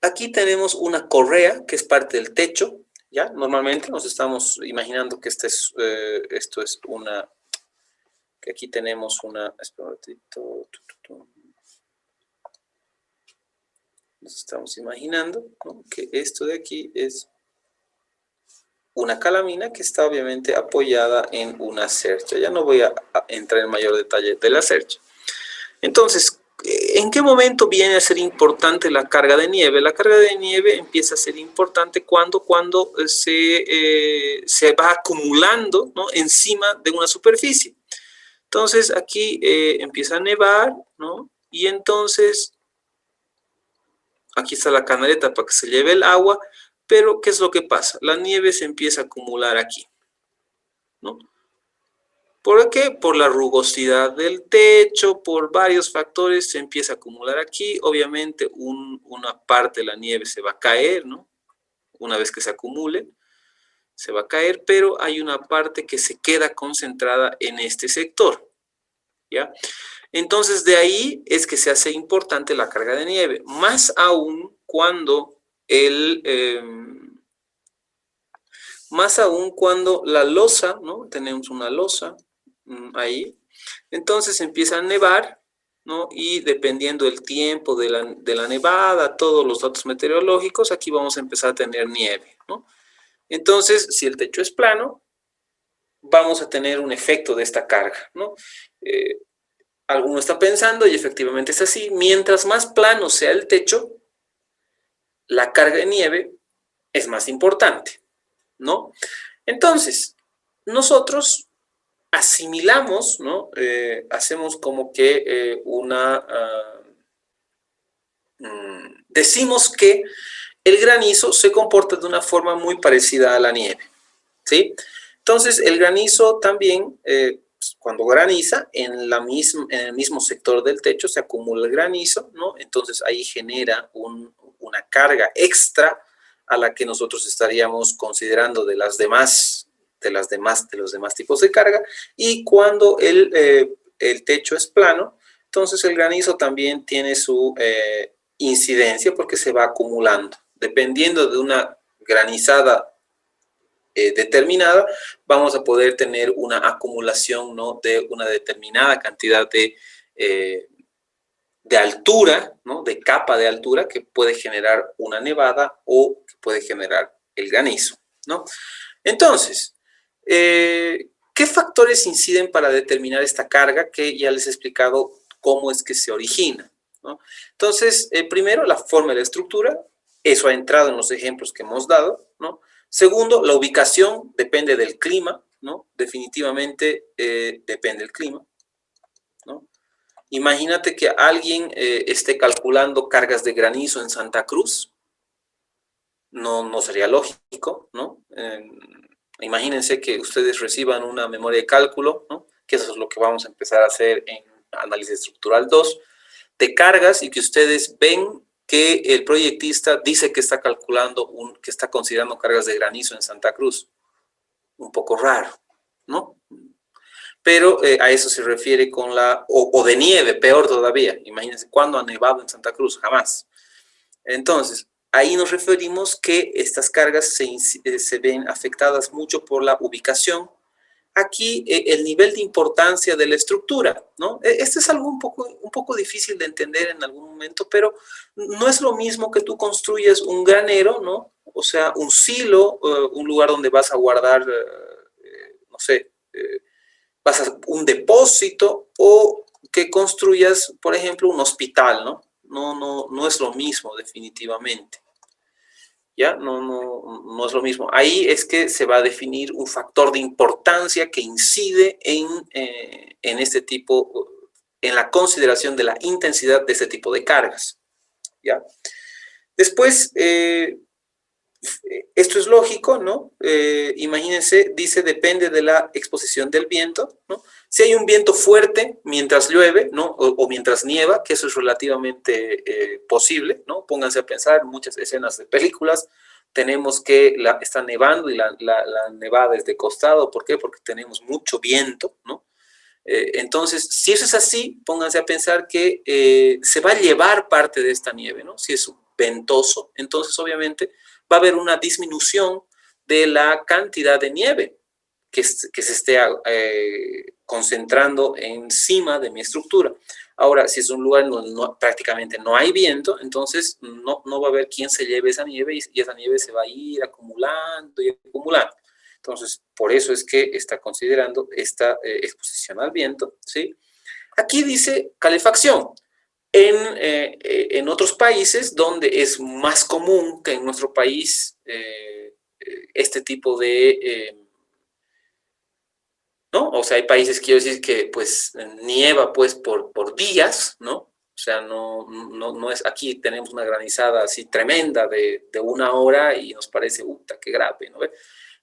aquí tenemos una correa que es parte del techo, ¿ya? Normalmente nos estamos imaginando que esto es una, que aquí tenemos una, espera un ratito, nos estamos imaginando, ¿no?, que esto de aquí es una calamina que está obviamente apoyada en una cercha. Ya no voy a entrar en mayor detalle de la cercha. Entonces, ¿en qué momento viene a ser importante la carga de nieve? La carga de nieve empieza a ser importante cuando se va acumulando, ¿no?, encima de una superficie. Entonces, aquí empieza a nevar, ¿no? Y entonces, aquí está la canaleta para que se lleve el agua, pero ¿qué es lo que pasa? La nieve se empieza a acumular aquí, ¿no? ¿Por qué? Por la rugosidad del techo, por varios factores se empieza a acumular aquí. Obviamente una parte de la nieve se va a caer, ¿no? Una vez que se acumule, se va a caer, pero hay una parte que se queda concentrada en este sector, ¿ya? Entonces, de ahí es que se hace importante la carga de nieve, más aún cuando la losa, ¿no? Tenemos una losa ahí, entonces empieza a nevar, ¿no? Y dependiendo del tiempo de la nevada, todos los datos meteorológicos, aquí vamos a empezar a tener nieve, ¿no? Entonces, si el techo es plano, vamos a tener un efecto de esta carga, ¿no? Alguno está pensando, y efectivamente es así, mientras más plano sea el techo, la carga de nieve es más importante, ¿no? Entonces, nosotros asimilamos, ¿no? Hacemos como que decimos que el granizo se comporta de una forma muy parecida a la nieve, ¿sí? Entonces, el granizo también, cuando graniza, en el mismo sector del techo se acumula el granizo, ¿no? Entonces, ahí genera una carga extra a la que nosotros estaríamos considerando de los demás tipos de carga. Y cuando el techo es plano, entonces el granizo también tiene su incidencia porque se va acumulando. Dependiendo de una granizada determinada, vamos a poder tener una acumulación, ¿no?, de una determinada cantidad de altura, ¿no?, de capa de altura que puede generar una nevada o que puede generar el granizo, ¿no? Entonces, ¿qué factores inciden para determinar esta carga? Que ya les he explicado cómo es que se origina, ¿no? Entonces, primero, la forma de la estructura, eso ha entrado en los ejemplos que hemos dado, ¿no? Segundo, la ubicación depende del clima, ¿no? Definitivamente depende del clima, ¿no? Imagínate que alguien esté calculando cargas de granizo en Santa Cruz. No sería lógico, ¿no? Imagínense que ustedes reciban una memoria de cálculo, ¿no?, que eso es lo que vamos a empezar a hacer en análisis estructural 2, de cargas, y que ustedes ven que el proyectista dice que está calculando, que está considerando cargas de granizo en Santa Cruz. Un poco raro, ¿no? Pero a eso se refiere con o de nieve, peor todavía. Imagínense, ¿cuándo ha nevado en Santa Cruz? Jamás. Entonces, ahí nos referimos que estas cargas se ven afectadas mucho por la ubicación. Aquí el nivel de importancia de la estructura, ¿no? Este es algo un poco difícil de entender en algún momento, pero no es lo mismo que tú construyas un granero, ¿no? O sea, un silo, un lugar donde vas a guardar, no sé, un depósito, o que construyas, por ejemplo, un hospital, ¿no? No es lo mismo, definitivamente. ¿Ya? No es lo mismo. Ahí es que se va a definir un factor de importancia que incide en este tipo, en la consideración de la intensidad de este tipo de cargas. ¿Ya? Después, esto es lógico, ¿no? Imagínense, dice, depende de la exposición del viento, ¿no? Si hay un viento fuerte mientras llueve, ¿no? O mientras nieva, que eso es relativamente posible, ¿no? Pónganse a pensar en muchas escenas de películas. Tenemos que está nevando y la nevada es de costado. ¿Por qué? Porque tenemos mucho viento, ¿no? Entonces, si eso es así, pónganse a pensar que se va a llevar parte de esta nieve, ¿no? Si es ventoso, entonces obviamente va a haber una disminución de la cantidad de nieve que se esté concentrando encima de mi estructura. Ahora, si es un lugar donde prácticamente no hay viento, entonces no va a haber quien se lleve esa nieve y esa nieve se va a ir acumulando y acumulando. Entonces, por eso es que está considerando esta exposición al viento, ¿sí? Aquí dice calefacción. En otros países donde es más común que en nuestro país este tipo de... ¿no? O sea, hay países, quiero decir, que pues nieva pues por días, ¿no? O sea, no es... Aquí tenemos una granizada así tremenda de 1 hora y nos parece, qué grave, ¿no?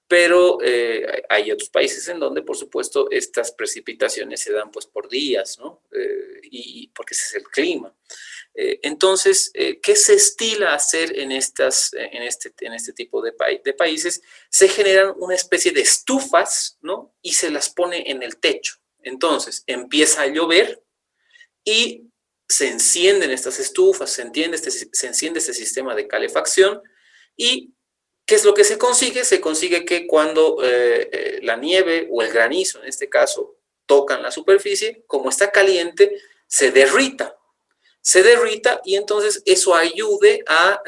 Pero hay otros países en donde, por supuesto, estas precipitaciones se dan pues por días, ¿no? Y porque ese es el clima. Entonces, ¿qué se estila hacer en este tipo de países? Se generan una especie de estufas, ¿no? Y se las pone en el techo. Entonces, empieza a llover y se encienden estas estufas, se enciende este sistema de calefacción y ¿qué es lo que se consigue? Se consigue que cuando la nieve o el granizo, en este caso, tocan la superficie, como está caliente, se derrita y entonces eso ayude a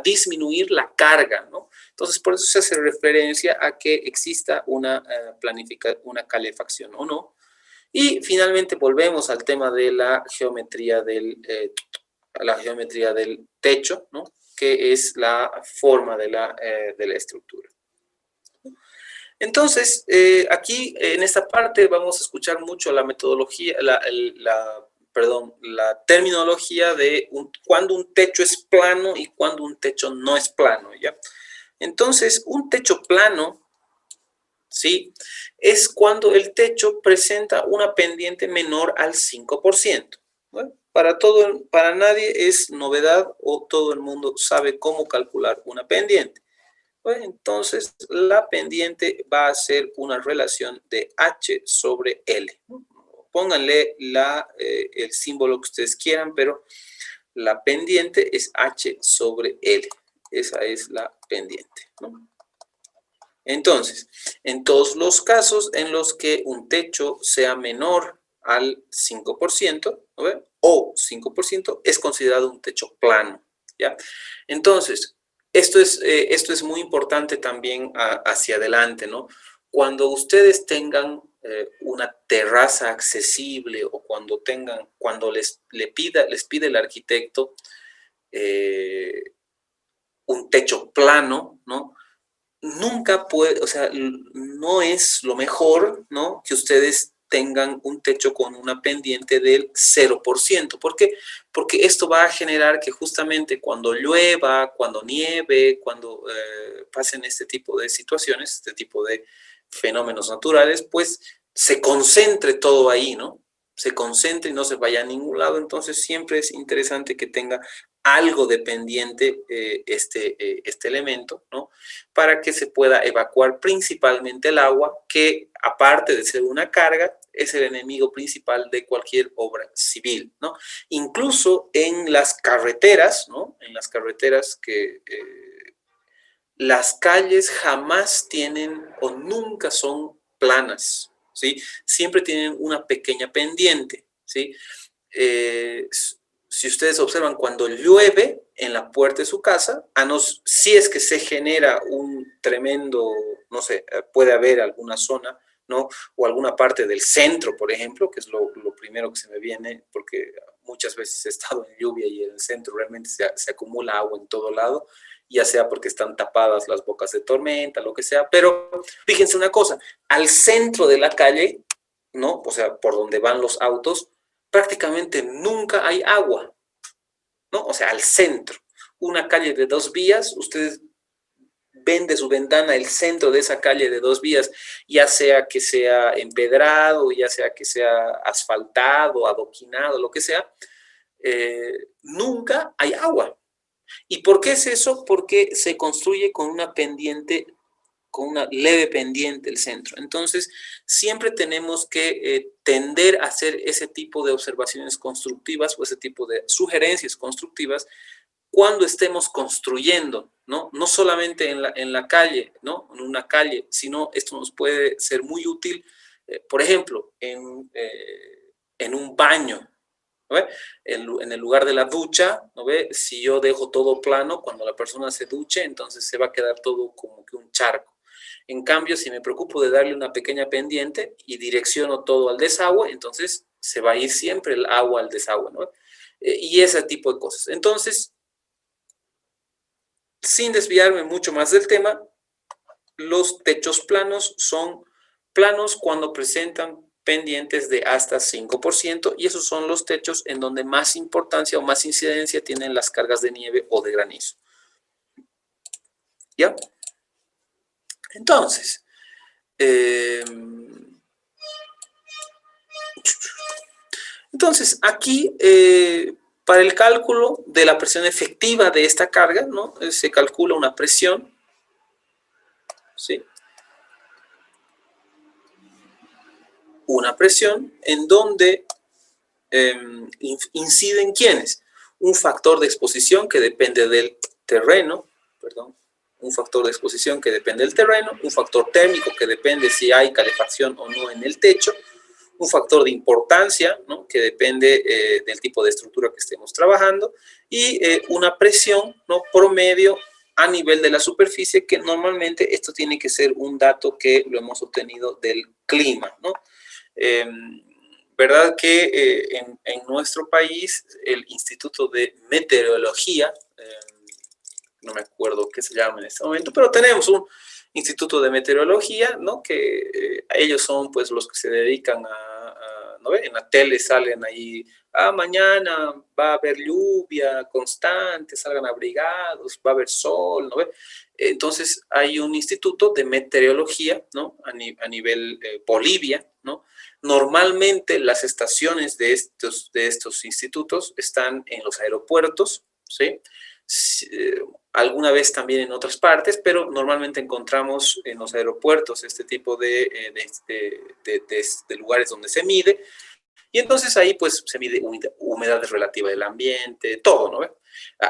disminuir la carga, ¿no? Entonces, por eso se hace referencia a que exista una calefacción o no. Y finalmente volvemos al tema de la geometría del techo, ¿no? Que es la forma de la estructura. Entonces, aquí en esta parte vamos a escuchar mucho la metodología, la terminología de cuando un techo es plano y cuando un techo no es plano, ¿ya? Entonces, un techo plano, ¿sí? Es cuando el techo presenta una pendiente menor al 5%. Bueno, para nadie es novedad o todo el mundo sabe cómo calcular una pendiente. Bueno, entonces, la pendiente va a ser una relación de H sobre L. Pónganle el símbolo que ustedes quieran, pero la pendiente es H sobre L. Esa es la pendiente, ¿no? Entonces, en todos los casos en los que un techo sea menor al 5%, ¿no? O 5%, es considerado un techo plano, ¿ya? Entonces, esto es muy importante también hacia adelante, ¿no? Cuando ustedes tengan una terraza accesible o cuando les pide el arquitecto un techo plano, ¿no? Nunca puede, o sea, no es lo mejor, ¿no? Que ustedes tengan un techo con una pendiente del 0%. ¿Por qué? Porque esto va a generar que justamente cuando llueva, cuando nieve, cuando pasen este tipo de situaciones, este tipo de fenómenos naturales, pues se concentre todo ahí, ¿no? Se concentre y no se vaya a ningún lado. Entonces siempre es interesante que tenga algo de pendiente este elemento, ¿no? Para que se pueda evacuar principalmente el agua, que aparte de ser una carga, es el enemigo principal de cualquier obra civil, ¿no? Incluso en las carreteras, ¿no? En las carreteras que las calles jamás tienen o nunca son planas, ¿sí? Siempre tienen una pequeña pendiente, ¿sí? Si ustedes observan, cuando llueve en la puerta de su casa, si es que se genera un tremendo, no sé, puede haber alguna zona, ¿no? O alguna parte del centro, por ejemplo, que es lo primero que se me viene, porque muchas veces he estado en lluvia y en el centro realmente se acumula agua en todo lado, ya sea porque están tapadas las bocas de tormenta, lo que sea, pero fíjense una cosa, al centro de la calle, ¿no? O sea, por donde van los autos, prácticamente nunca hay agua, ¿no? O sea, al centro. Una calle de 2 vías, ustedes ven de su ventana el centro de esa calle de 2 vías, ya sea que sea empedrado, ya sea que sea asfaltado, adoquinado, lo que sea, nunca hay agua. ¿Y por qué es eso? Porque se construye con una pendiente, con una leve pendiente el centro. Entonces, siempre tenemos que tender a hacer ese tipo de observaciones constructivas o ese tipo de sugerencias constructivas cuando estemos construyendo, ¿no? No solamente en la calle, ¿no? En una calle, sino esto nos puede ser muy útil, por ejemplo, en un baño, ¿no ve? En el lugar de la ducha, ¿no ve? Si yo dejo todo plano, cuando la persona se duche, entonces se va a quedar todo como que un charco. En cambio, si me preocupo de darle una pequeña pendiente y direcciono todo al desagüe, entonces se va a ir siempre el agua al desagüe, ¿no? Y ese tipo de cosas. Entonces, sin desviarme mucho más del tema, los techos planos son planos cuando presentan pendientes de hasta 5% y esos son los techos en donde más importancia o más incidencia tienen las cargas de nieve o de granizo. ¿Ya? Entonces, aquí para el cálculo de la presión efectiva de esta carga, ¿no? Se calcula una presión, ¿sí? Una presión en donde inciden ¿quiénes? Un factor de exposición que depende del terreno, perdón, un factor de exposición que depende del terreno, un factor térmico que depende si hay calefacción o no en el techo, un factor de importancia, ¿no? Que depende del tipo de estructura que estemos trabajando, y una presión, ¿no? Promedio a nivel de la superficie, que normalmente esto tiene que ser un dato que lo hemos obtenido del clima, ¿no? Verdad que en nuestro país el Instituto de Meteorología, no me acuerdo qué se llama en este momento, pero tenemos un Instituto de Meteorología, ¿no? Que ellos son pues los que se dedican ¿no ve? En la tele salen ahí, mañana va a haber lluvia constante, salgan abrigados, va a haber sol, ¿no ve? Entonces hay un Instituto de Meteorología, ¿no? A nivel Bolivia, ¿no? Normalmente las estaciones de estos institutos están en los aeropuertos, ¿sí? Alguna vez también en otras partes, pero normalmente encontramos en los aeropuertos este tipo de lugares donde se mide, y entonces ahí pues se mide humedad relativa del ambiente, todo, ¿no ve?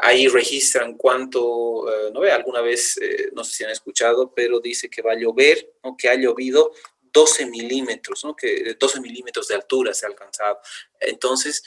Ahí registran cuánto, ¿no ve? Alguna vez, no sé si han escuchado, pero dice que va a llover, ¿no? Que ha llovido 12 milímetros, ¿no? Que 12 milímetros de altura se ha alcanzado. Entonces,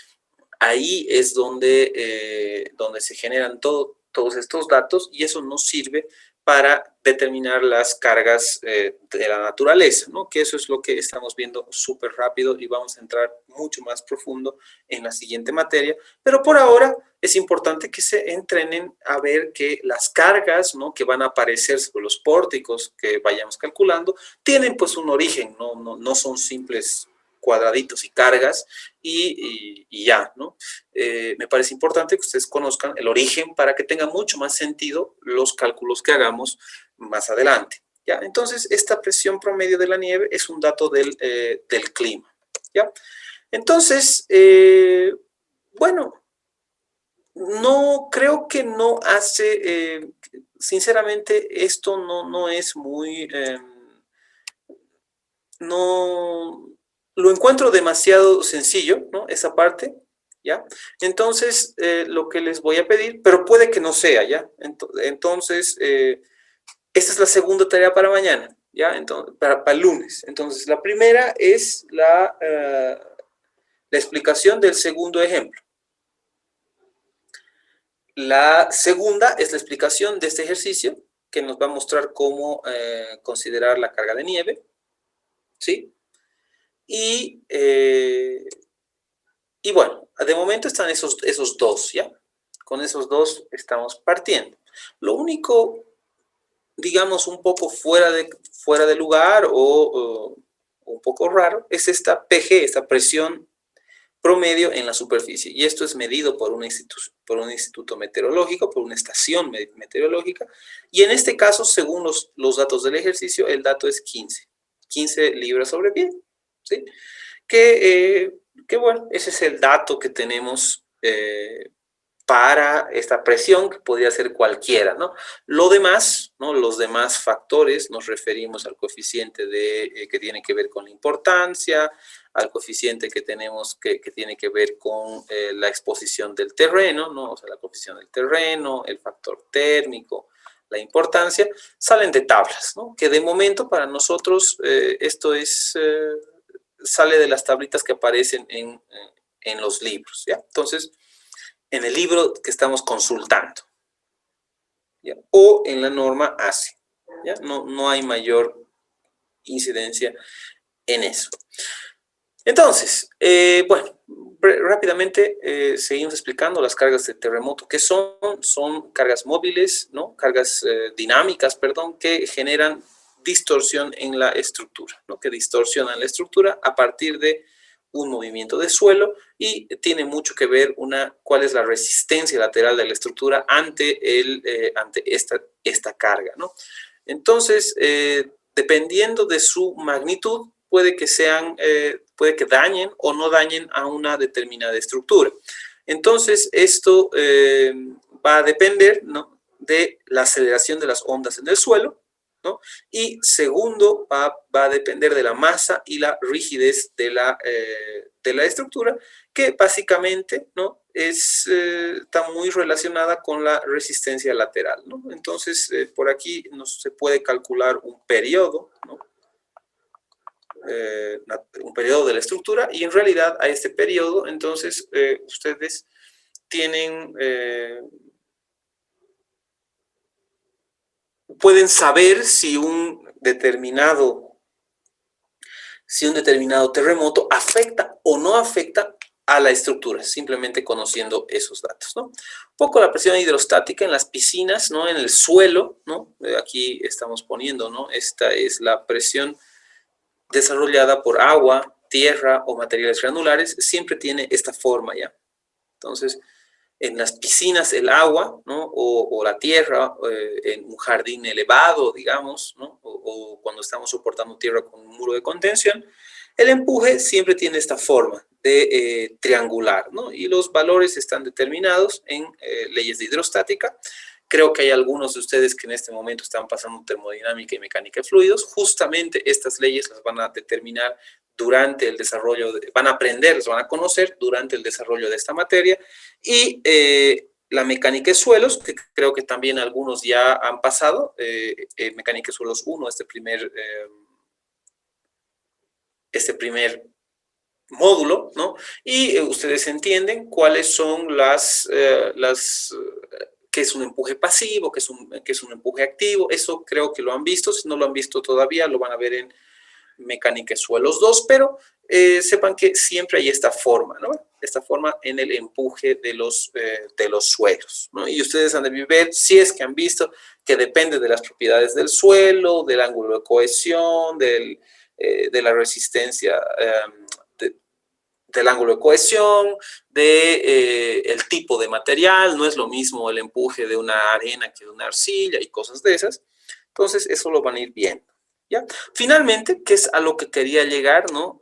ahí es donde se generan todos estos datos, y eso nos sirve para determinar las cargas de la naturaleza, ¿no? Que eso es lo que estamos viendo súper rápido y vamos a entrar mucho más profundo en la siguiente materia, pero por ahora es importante que se entrenen a ver que las cargas, ¿no? Que van a aparecer sobre los pórticos que vayamos calculando tienen pues un origen, no son simples cuadraditos y cargas y ya, ¿no? Me parece importante que ustedes conozcan el origen para que tenga mucho más sentido los cálculos que hagamos más adelante, ¿ya? Entonces, esta presión promedio de la nieve es un dato del clima, ¿ya? Entonces, bueno, no creo que no hace, sinceramente, esto no es muy, no lo encuentro demasiado sencillo, ¿no? Esa parte, ¿ya? Entonces, lo que les voy a pedir, pero puede que no sea, ¿ya? Entonces, esta es la segunda tarea para mañana, ¿ya? Entonces, para el lunes. Entonces, la primera es la explicación del segundo ejemplo. La segunda es la explicación de este ejercicio que nos va a mostrar cómo considerar la carga de nieve, ¿sí? Y bueno, de momento están esos dos, ¿ya? Con esos dos estamos partiendo. Lo único, digamos, un poco fuera de lugar o un poco raro, es esta PG, esta presión promedio en la superficie. Y esto es medido por un instituto meteorológico, por una estación meteorológica. Y en este caso, según los datos del ejercicio, el dato es 15 libras sobre pie. ¿Sí? Que bueno, ese es el dato que tenemos para esta presión, que podría ser cualquiera, ¿no? Lo demás, ¿no? Los demás factores, nos referimos al coeficiente que tiene que ver con la importancia, al coeficiente que tenemos que tiene que ver con la exposición del terreno, ¿no? O sea, la exposición del terreno, el factor térmico, la importancia, salen de tablas, ¿no? Que de momento para nosotros esto sale de las tablitas que aparecen en los libros, ¿ya? Entonces, en el libro que estamos consultando, ¿ya? O en la norma ACE, ¿ya? No hay mayor incidencia en eso. Entonces, bueno, rápidamente seguimos explicando las cargas de terremoto. ¿Qué son? Son cargas móviles, ¿no? Cargas dinámicas, perdón, que generan distorsión en la estructura, ¿no? Que distorsionan la estructura a partir de un movimiento de suelo y tiene mucho que ver cuál es la resistencia lateral de la estructura ante esta carga, ¿no? Entonces, dependiendo de su magnitud, puede que dañen o no dañen a una determinada estructura. Entonces, esto va a depender, ¿no? De la aceleración de las ondas en el suelo, ¿no? Y segundo, va a depender de la masa y la rigidez de la estructura, que básicamente, ¿no? Está muy relacionada con la resistencia lateral, ¿no? Entonces, por aquí se puede calcular un periodo, ¿no? Un periodo de la estructura, y en realidad a este periodo, entonces, ustedes tienen... pueden saber si un determinado terremoto afecta o no afecta a la estructura, simplemente conociendo esos datos, ¿no? Un poco la presión hidrostática en las piscinas, ¿no? En el suelo, ¿no? Aquí estamos poniendo, ¿no? Esta es la presión desarrollada por agua, tierra o materiales granulares, siempre tiene esta forma ya. Entonces, en las piscinas el agua, ¿no? o la tierra, en un jardín elevado, digamos, ¿no? o cuando estamos soportando tierra con un muro de contención, el empuje siempre tiene esta forma de triangular, ¿no? Y los valores están determinados en leyes de hidrostática. Creo que hay algunos de ustedes que en este momento están pasando termodinámica y mecánica de fluidos. Justamente estas leyes las van a determinar durante el desarrollo, van a aprender, las van a conocer durante el desarrollo de esta materia. Y la mecánica de suelos, que creo que también algunos ya han pasado, mecánica de suelos 1, este primer módulo, ¿no? Y ustedes entienden cuáles son qué es un empuje pasivo, qué es un empuje activo. Eso creo que lo han visto. Si no lo han visto todavía, lo van a ver en mecánica de suelos 2, pero sepan que siempre hay esta forma, ¿no? Esta forma en el empuje de los suelos, ¿no? Y ustedes han de ver, si es que han visto, que depende de las propiedades del suelo, del ángulo de cohesión, de la resistencia del ángulo de cohesión, el tipo de material. No es lo mismo el empuje de una arena que de una arcilla y cosas de esas. Entonces, eso lo van a ir viendo, ¿ya? Finalmente, ¿qué es a lo que quería llegar, no?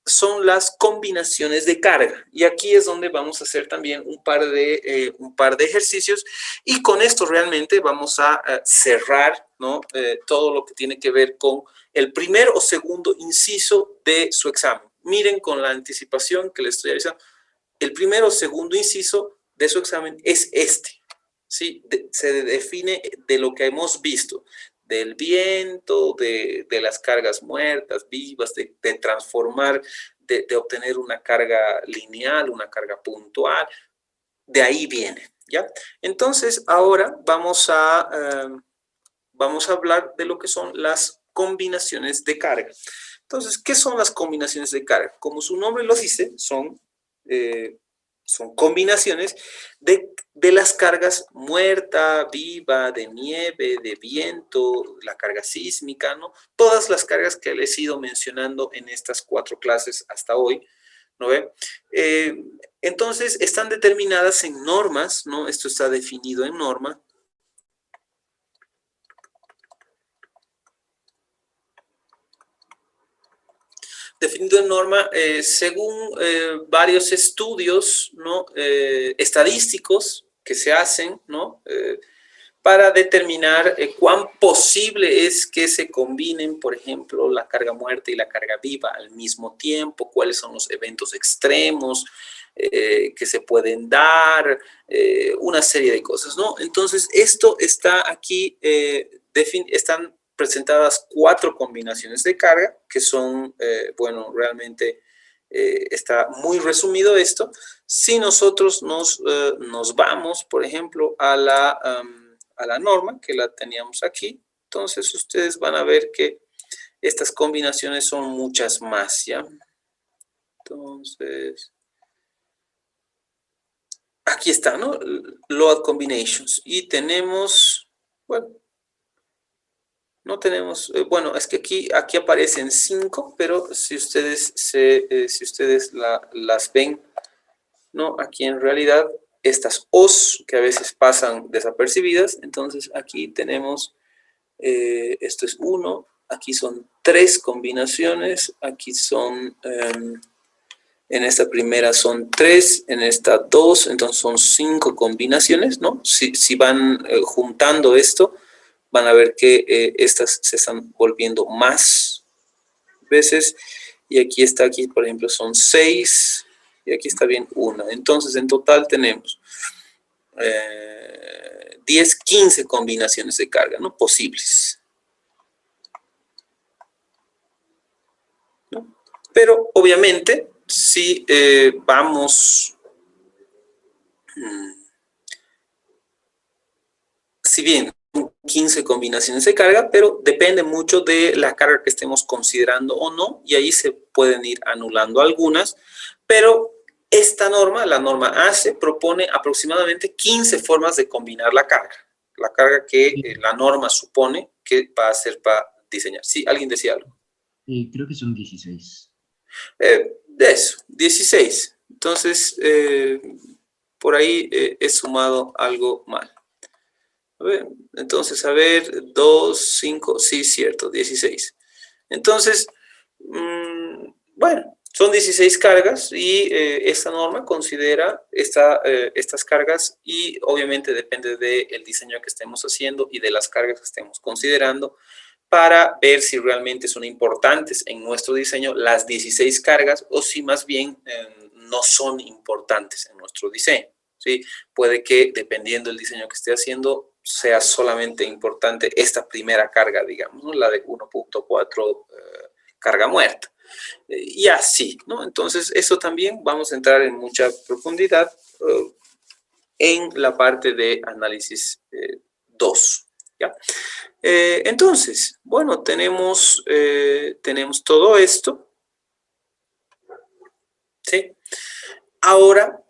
Son las combinaciones de carga. Y aquí es donde vamos a hacer también un par de ejercicios. Y con esto realmente vamos a cerrar, ¿no? Todo lo que tiene que ver con el primer o segundo inciso de su examen. Miren con la anticipación que les estoy avisando. El primero o segundo inciso de su examen es este, ¿sí? Se define de lo que hemos visto, del viento, de las cargas muertas, vivas, de transformar, de obtener una carga lineal, una carga puntual. De ahí viene, ¿ya? Entonces, ahora vamos a hablar de lo que son las combinaciones de carga. Entonces, ¿qué son las combinaciones de carga? Como su nombre lo dice, son combinaciones de las cargas muerta, viva, de nieve, de viento, la carga sísmica, ¿no? Todas las cargas que les he ido mencionando en estas 4 clases hasta hoy, ¿no ve? Entonces, están determinadas en normas, ¿no? Esto está definido en norma. Definido en norma según varios estudios, ¿no? Estadísticos que se hacen, ¿no? Para determinar cuán posible es que se combinen, por ejemplo, la carga muerta y la carga viva al mismo tiempo, cuáles son los eventos extremos que se pueden dar, una serie de cosas, ¿no? Entonces, esto está aquí, están presentadas 4 combinaciones de carga, que son, bueno, realmente está muy resumido esto. Si nosotros nos vamos, por ejemplo, a la norma, que la teníamos aquí, entonces ustedes van a ver que estas combinaciones son muchas más, ¿ya? Entonces, aquí está, ¿no? Load combinations. Y tenemos, bueno, no tenemos, bueno, es que aquí aparecen 5, pero si ustedes, las ven, ¿no? Aquí en realidad estas O's que a veces pasan desapercibidas, entonces aquí tenemos, esto es 1, aquí son 3 combinaciones, aquí son, en esta primera son 3, en esta 2, entonces son 5 combinaciones, ¿no? Si van juntando esto, van a ver que estas se están volviendo más veces, y aquí, por ejemplo, son 6, y aquí está bien 1. Entonces, en total tenemos 10, 15 combinaciones de carga, ¿no? Posibles. ¿No? Pero, obviamente, si vamos... si bien 15 combinaciones de carga, pero depende mucho de la carga que estemos considerando o no, y ahí se pueden ir anulando algunas, pero esta norma, la norma ACE, propone aproximadamente 15 formas de combinar la carga que la norma supone que va a ser para diseñar. Sí, alguien decía algo. Creo que son 16. De eso, 16. Entonces, por ahí he sumado algo mal. A ver, entonces, a ver, 2, 5, sí, cierto, 16. Entonces, bueno, son 16 cargas y esta norma considera estas cargas, y obviamente depende del diseño que estemos haciendo y de las cargas que estemos considerando, para ver si realmente son importantes en nuestro diseño las 16 cargas o si más bien no son importantes en nuestro diseño. ¿Sí? Puede que, dependiendo del diseño que esté haciendo, sea solamente importante esta primera carga, digamos, ¿no? La de 1.4 carga muerta. Y así, ¿no? Entonces, eso también vamos a entrar en mucha profundidad en la parte de análisis 2. ¿Ya? Entonces, bueno, tenemos todo esto. ¿Sí? Ahora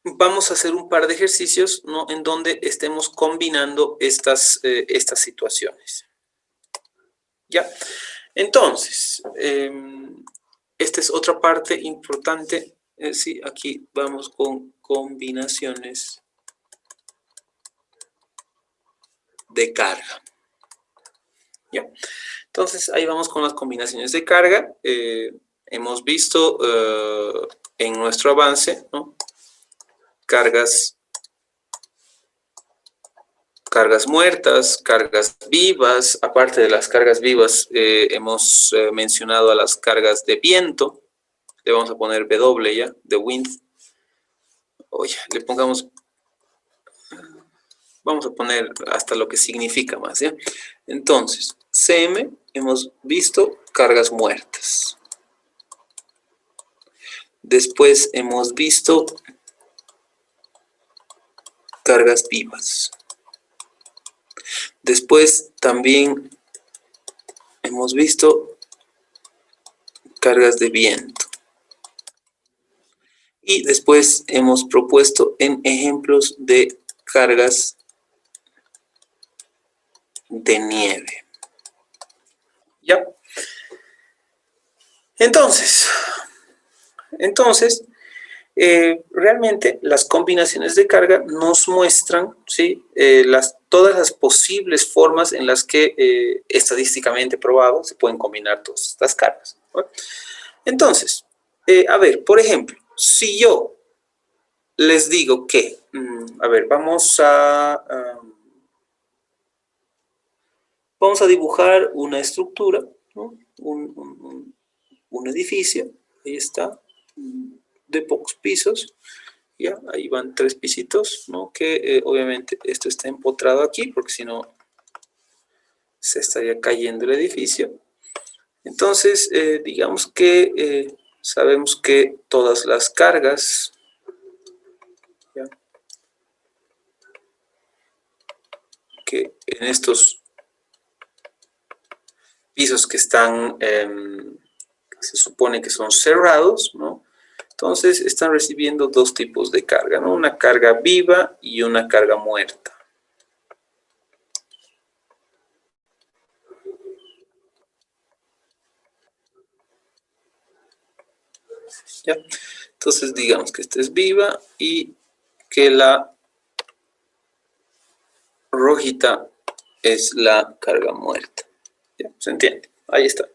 vamos a hacer un par de ejercicios, ¿no? En donde estemos combinando estas situaciones. ¿Ya? Entonces, esta es otra parte importante. Sí, aquí vamos con combinaciones de carga. ¿Ya? Entonces, ahí vamos con las combinaciones de carga. Hemos visto en nuestro avance, ¿no? Cargas muertas, cargas vivas. Aparte de las cargas vivas, hemos mencionado a las cargas de viento. Le vamos a poner W ya, de wind. Oye, le pongamos, vamos a poner hasta lo que significa más, ¿ya? Entonces, CM, hemos visto cargas muertas. Después hemos visto cargas vivas. Después también hemos visto cargas de viento. Y después hemos propuesto en ejemplos de cargas de nieve. ¿Ya? Entonces, Entonces, realmente las combinaciones de carga nos muestran, ¿sí? Todas las posibles formas en las que estadísticamente probado se pueden combinar todas estas cargas, ¿no? Entonces, a ver, por ejemplo, si yo les digo que, a ver, vamos a dibujar una estructura, ¿no? Un edificio, ahí está, de pocos pisos, ya, ahí van 3 pisitos, ¿no? Que obviamente esto está empotrado aquí, porque si no se estaría cayendo el edificio. Entonces, digamos que sabemos que todas las cargas, ¿ya? Que en estos pisos que están, se supone que son cerrados, ¿no? Entonces están recibiendo dos tipos de carga, ¿no? Una carga viva y una carga muerta. ¿Ya? Entonces digamos que esta es viva y que la rojita es la carga muerta. ¿Ya? ¿Se entiende? Ahí está.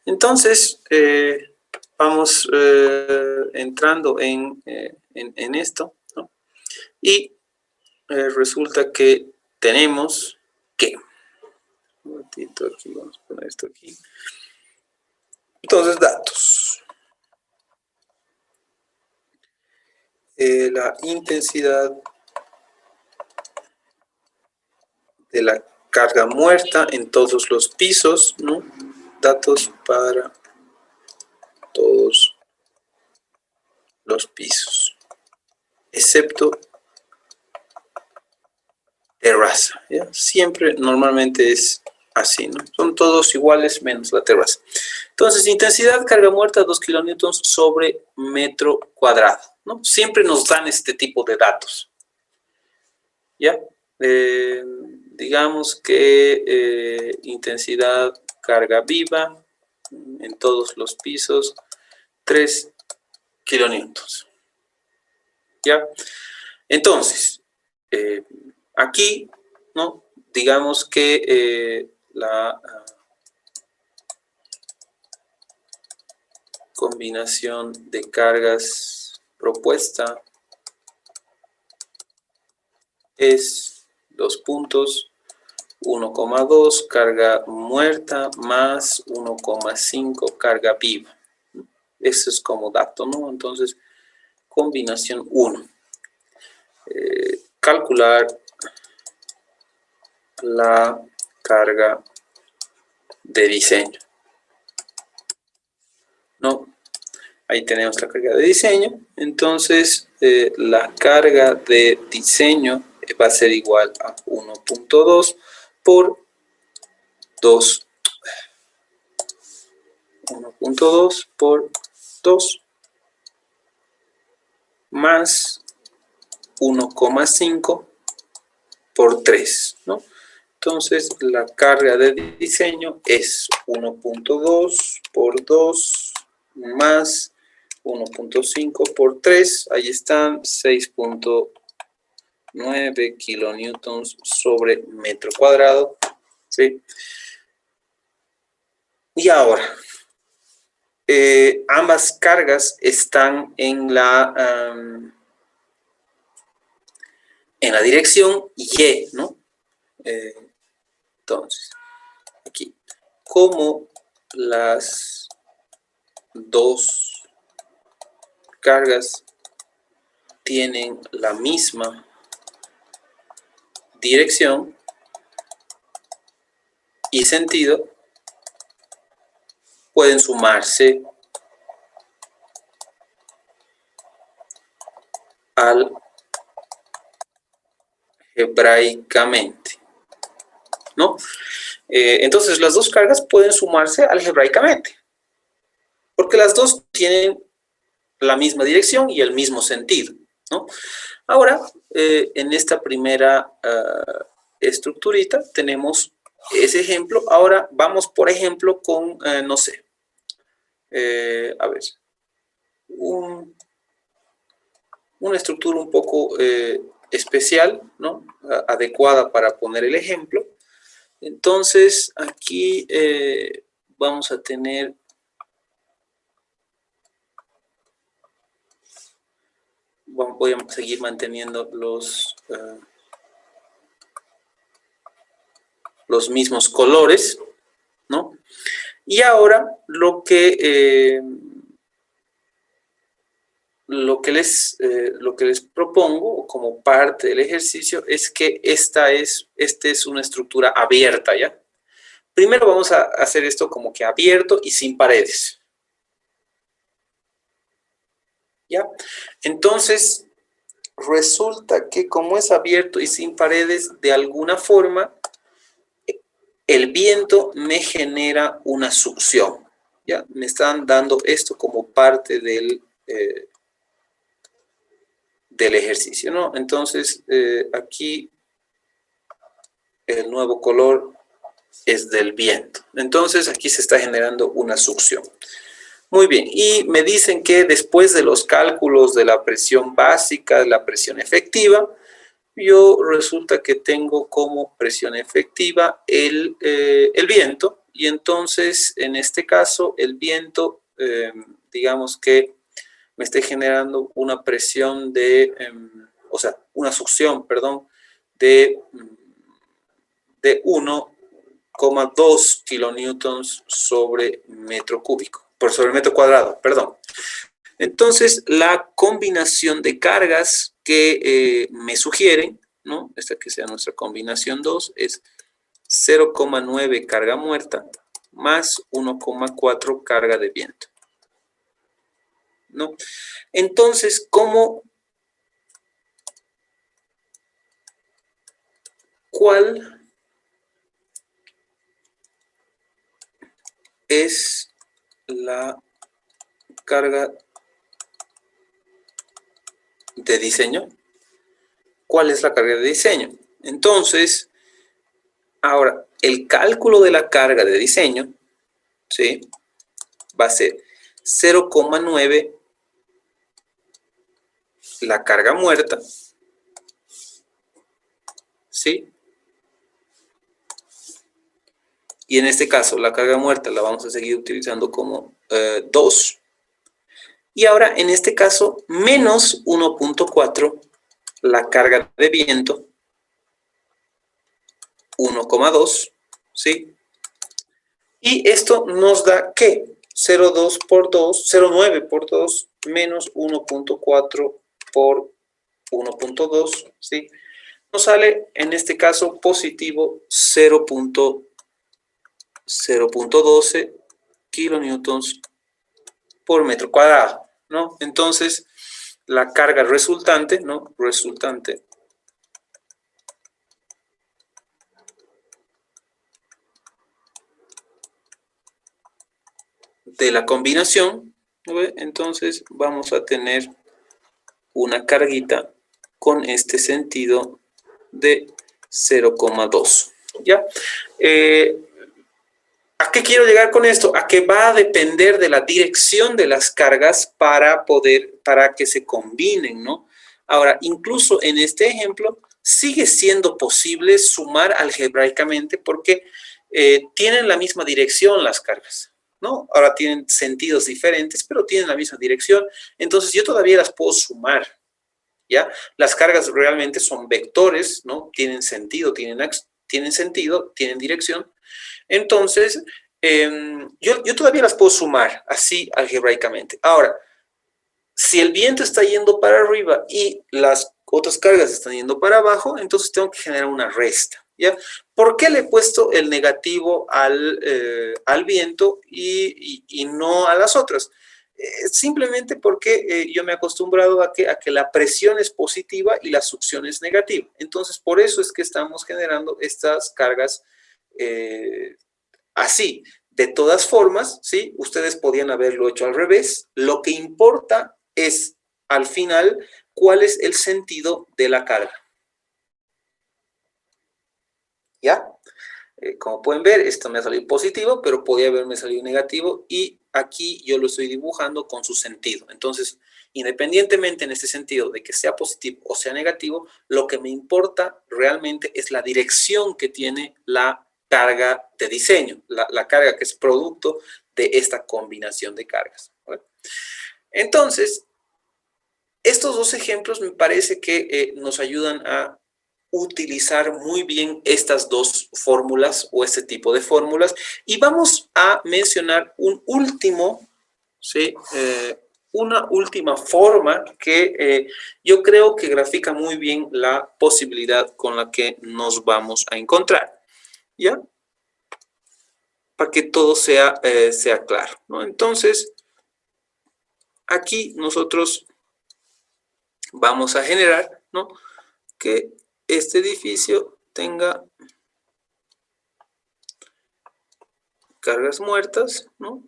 Entonces, vamos entrando en esto, ¿no? Y resulta que tenemos que, un ratito aquí, vamos a poner esto aquí. Entonces, datos. La intensidad de la carga muerta en todos los pisos, ¿no? Datos para todos los pisos, excepto terraza, ¿ya? Siempre normalmente es así, ¿no? Son todos iguales menos la terraza. Entonces, intensidad, carga muerta, 2 kilonewtons sobre metro cuadrado, ¿no? Siempre nos dan este tipo de datos, ¿ya? Digamos que intensidad, carga viva, en todos los pisos, 3 kilonewtons, ¿ya? Entonces, aquí, ¿no? Digamos que la combinación de cargas propuesta es 2 puntos, 1,2 carga muerta más 1,5 carga viva. Eso es como dato, ¿no? Entonces, combinación 1. Calcular la carga de diseño, ¿no? Ahí tenemos la carga de diseño. Entonces, la carga de diseño va a ser igual a 1.2 por 2. 1.2 por 2 más 1,5 por 3, ¿no? Entonces, la carga de diseño es 1.2 por 2 más 1.5 por 3. Ahí están 6.9 kilonewtons sobre metro cuadrado, ¿sí? Y ahora, ambas cargas están en la dirección Y, ¿no? Entonces, aquí, como las dos cargas tienen la misma dirección y sentido, pueden sumarse algebraicamente, ¿no? Entonces, las dos cargas pueden sumarse algebraicamente, porque las dos tienen la misma dirección y el mismo sentido, ¿no? Ahora, en esta primera estructurita tenemos ese ejemplo. Ahora vamos, por ejemplo, con, no sé, a ver, una estructura un poco especial, ¿no? Adecuada para poner el ejemplo. Entonces, aquí vamos a tener voy a seguir manteniendo los mismos colores, ¿no? Y ahora lo que les propongo como parte del ejercicio es que esta es una estructura abierta, ¿ya? Primero vamos a hacer esto como que abierto y sin paredes, ¿ya? Entonces, resulta que como es abierto y sin paredes, de alguna forma, el viento me genera una succión, ¿ya? Me están dando esto como parte del ejercicio, ¿no? Entonces, aquí el nuevo color es del viento. Entonces, aquí se está generando una succión. Muy bien, y me dicen que después de los cálculos de la presión básica, de la presión efectiva, yo resulta que tengo como presión efectiva el viento, y entonces, en este caso, el viento, digamos que me esté generando una presión o sea, una succión, perdón, de 1,2 kilonewtons sobre metro cúbico, sobre metro cuadrado, perdón. Entonces, la combinación de cargas que me sugieren, ¿no? Esta que sea nuestra combinación 2, es 0,9 carga muerta más 1,4 carga de viento, ¿no? Entonces, ¿cuál es la carga de diseño? ¿Cuál es la carga de diseño? Entonces, ahora, el cálculo de la carga de diseño, ¿sí? Va a ser 0,9 la carga muerta, ¿sí? Y en este caso, la carga muerta la vamos a seguir utilizando como 2. Y ahora, en este caso, menos 1,4 la carga de viento, 1,2, ¿sí? Y esto nos da, ¿qué? 0,2 por 2, 0,9 por 2, menos 1,4 por 1,2, ¿sí? Nos sale, en este caso, positivo 0,12 kilonewtons por metro cuadrado, ¿no? Entonces, la carga resultante, ¿no? Resultante de la combinación, ¿no? Entonces, vamos a tener una carguita con este sentido de 0,2, ¿ya? ¿A qué quiero llegar con esto? A que va a depender de la dirección de las cargas para que se combinen, ¿no? Ahora, incluso en este ejemplo, sigue siendo posible sumar algebraicamente porque tienen la misma dirección las cargas, ¿no? Ahora tienen sentidos diferentes, pero tienen la misma dirección. Entonces, yo todavía las puedo sumar, ¿ya? Las cargas realmente son vectores, ¿no? Tienen sentido, tienen dirección. Entonces, yo todavía las puedo sumar así algebraicamente. Ahora, si el viento está yendo para arriba y las otras cargas están yendo para abajo, entonces tengo que generar una resta, ¿ya? ¿Por qué le he puesto el negativo al viento y no a las otras? Simplemente porque yo me he acostumbrado a que la presión es positiva y la succión es negativa. Entonces, por eso es que estamos generando estas cargas así. De todas formas, ¿sí? Ustedes podían haberlo hecho al revés. Lo que importa es, al final, cuál es el sentido de la carga. ¿Ya? Como pueden ver, esto me ha salido positivo, pero podía haberme salido negativo y aquí yo lo estoy dibujando con su sentido. Entonces, independientemente en este sentido de que sea positivo o sea negativo, lo que me importa realmente es la dirección que tiene la carga de diseño, la carga que es producto de esta combinación de cargas, ¿vale? Entonces, estos dos ejemplos me parece que nos ayudan a utilizar muy bien estas dos fórmulas o este tipo de fórmulas. Y vamos a mencionar un último, ¿sí? Una última forma que yo creo que grafica muy bien la posibilidad con la que nos vamos a encontrar, ¿ya? Para que todo sea claro, ¿no? Entonces, aquí nosotros vamos a generar, ¿no?, que este edificio tenga cargas muertas, ¿no?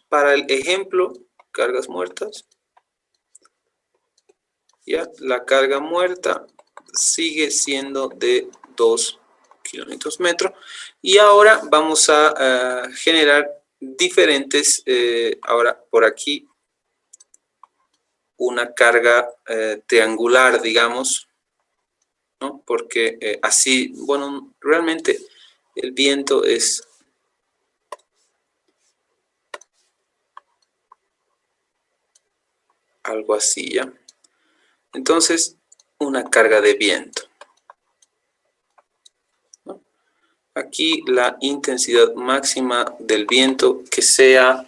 Para el ejemplo, cargas muertas. Ya, la carga muerta sigue siendo de 2 kilómetros metro. Y ahora vamos a generar diferentes, ahora por aquí, una carga triangular, digamos, ¿no? Porque así, bueno, realmente el viento es algo así, ¿ya? Entonces, una carga de viento, ¿no? Aquí la intensidad máxima del viento que sea,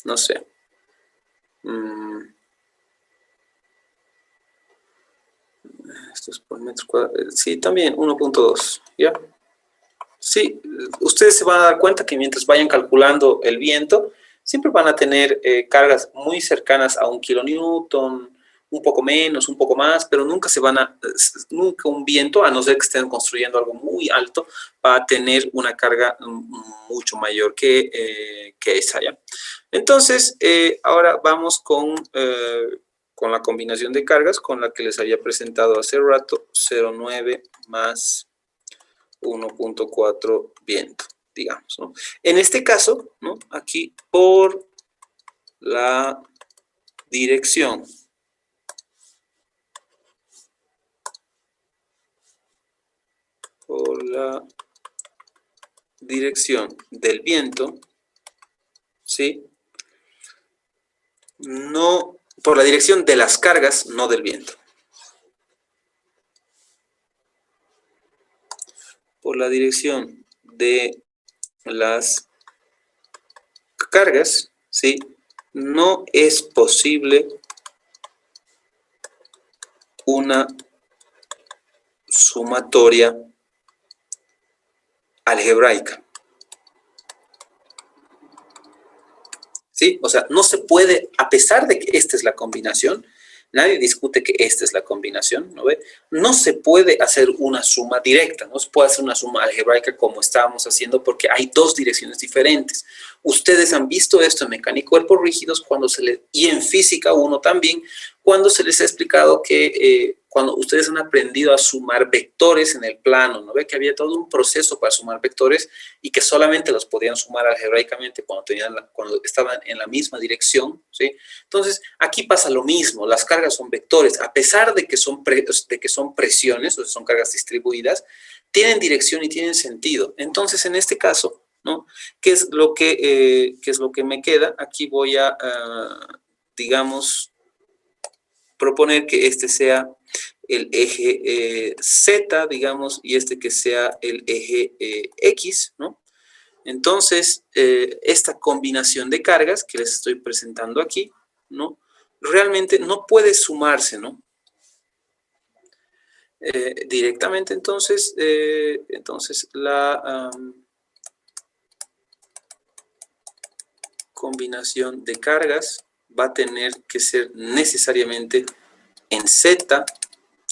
no sé, esto es por metro cuadrado, sí, también 1.2, ¿ya? Sí, ustedes se van a dar cuenta que mientras vayan calculando el viento, siempre van a tener cargas muy cercanas a 1 kilonewton, un poco menos, un poco más, pero nunca nunca un viento, a no ser que estén construyendo algo muy alto, va a tener una carga mucho mayor que esa, ¿ya? Entonces, ahora vamos con la combinación de cargas con la que les había presentado hace rato, 0,9 más 1.4 viento, digamos, ¿no? En este caso, ¿no?, aquí por la dirección del viento, ¿sí? No, por la dirección de las cargas, no del viento. Por la dirección de las cargas, ¿sí?, no es posible una sumatoria algebraica. ¿Sí? O sea, no se puede, a pesar de que esta es la combinación, nadie discute que esta es la combinación, ¿no ve? No se puede hacer una suma directa, no se puede hacer una suma algebraica como estábamos haciendo porque hay dos direcciones diferentes. Ustedes han visto esto en mecánica de cuerpos rígidos y en física 1 también, cuando se les ha explicado que cuando ustedes han aprendido a sumar vectores en el plano, ¿no ve? Que había todo un proceso para sumar vectores y que solamente los podían sumar algebraicamente cuando estaban en la misma dirección, ¿sí? Entonces, aquí pasa lo mismo, las cargas son vectores, a pesar de que son presiones, o sea, son cargas distribuidas, tienen dirección y tienen sentido. Entonces, en este caso, ¿no?, ¿qué es lo que me queda? Aquí voy a, digamos, proponer que este sea el eje Z, digamos, y este que sea el eje X, ¿no? Entonces, esta combinación de cargas que les estoy presentando aquí, ¿no?, realmente no puede sumarse, ¿no?, directamente. Entonces, la combinación de cargas va a tener que ser necesariamente en Z,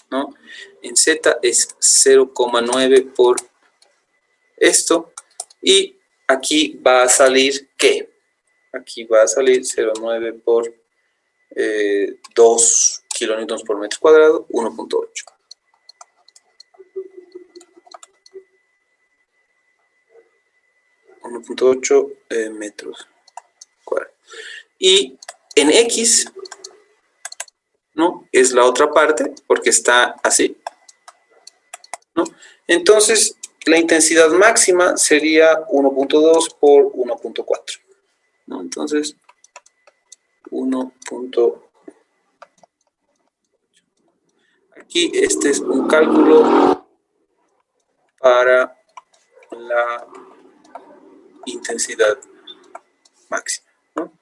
¿no? En Z es 0,9 por esto, y aquí va a salir, ¿qué? Aquí va a salir 0,9 por 2 kilonewtons por metro cuadrado, 1.8. 1.8 metros. Y en X, ¿no? Es la otra parte, porque está así, ¿no? Entonces, la intensidad máxima sería 1.2 por 1.4, ¿no? Entonces, 1. Aquí este es un cálculo para la intensidad máxima, ¿no?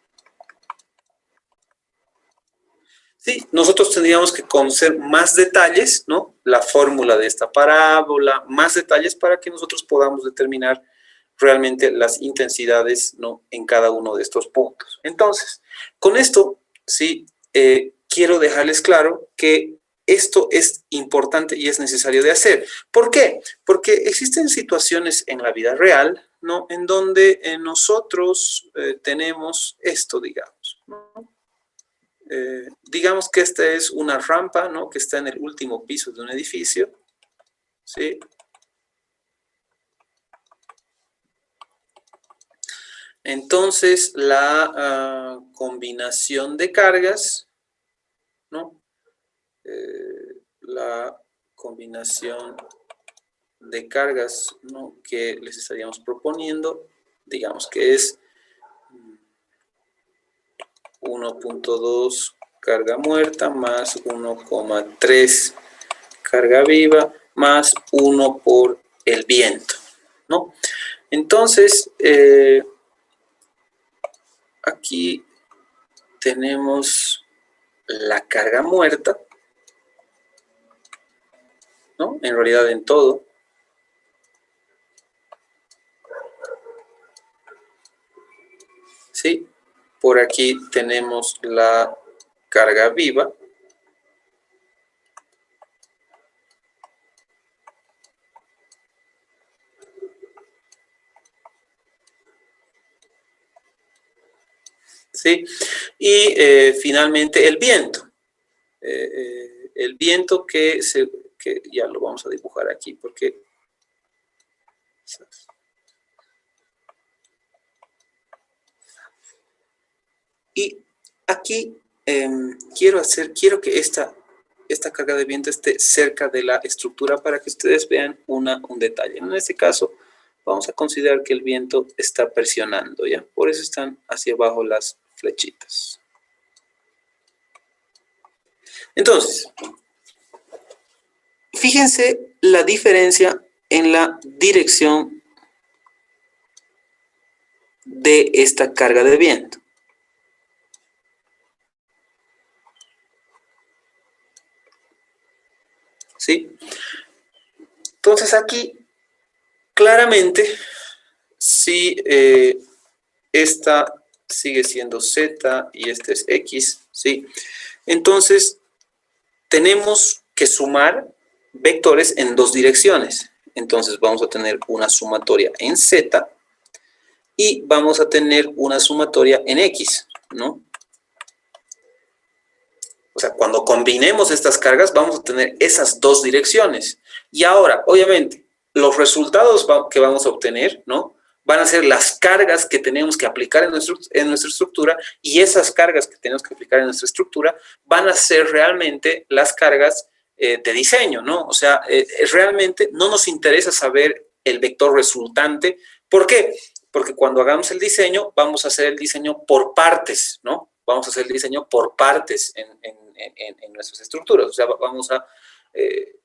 Sí, nosotros tendríamos que conocer más detalles, ¿no? La fórmula de esta parábola, más detalles para que nosotros podamos determinar realmente las intensidades, ¿no? En cada uno de estos puntos. Entonces, con esto, sí, quiero dejarles claro que esto es importante y es necesario de hacer. ¿Por qué? Porque existen situaciones en la vida real, ¿no? En donde nosotros tenemos esto, digamos, ¿no? Digamos que esta es una rampa, ¿no? Que está en el último piso de un edificio, ¿sí? Entonces, la combinación de cargas, ¿no? La combinación de cargas, ¿no? Que les estaríamos proponiendo, digamos que es 1.2 carga muerta más 1,3 carga viva más 1 por el viento, ¿no? Entonces, aquí tenemos la carga muerta, ¿no? En realidad en todo. ¿Sí? Por aquí tenemos la carga viva. ¿Sí? Y finalmente el viento. El viento que ya lo vamos a dibujar aquí porque... Y aquí quiero que esta carga de viento esté cerca de la estructura para que ustedes vean un detalle. En este caso, vamos a considerar que el viento está presionando, ¿ya? Por eso están hacia abajo las flechitas. Entonces, fíjense la diferencia en la dirección de esta carga de viento. ¿Sí? Entonces aquí, claramente, si esta sigue siendo Z y este es X, ¿sí? Entonces, tenemos que sumar vectores en dos direcciones. Entonces, vamos a tener una sumatoria en Z y vamos a tener una sumatoria en X, ¿no? O sea, cuando combinemos estas cargas, vamos a tener esas dos direcciones. Y ahora, obviamente, los resultados que vamos a obtener, ¿no? Van a ser las cargas que tenemos que aplicar en nuestra estructura, y esas cargas que tenemos que aplicar en nuestra estructura van a ser realmente las cargas de diseño, ¿no? O sea, realmente no nos interesa saber el vector resultante. ¿Por qué? Porque cuando hagamos el diseño, vamos a hacer el diseño por partes, ¿no? Vamos a hacer el diseño por partes en nuestras estructuras. O sea,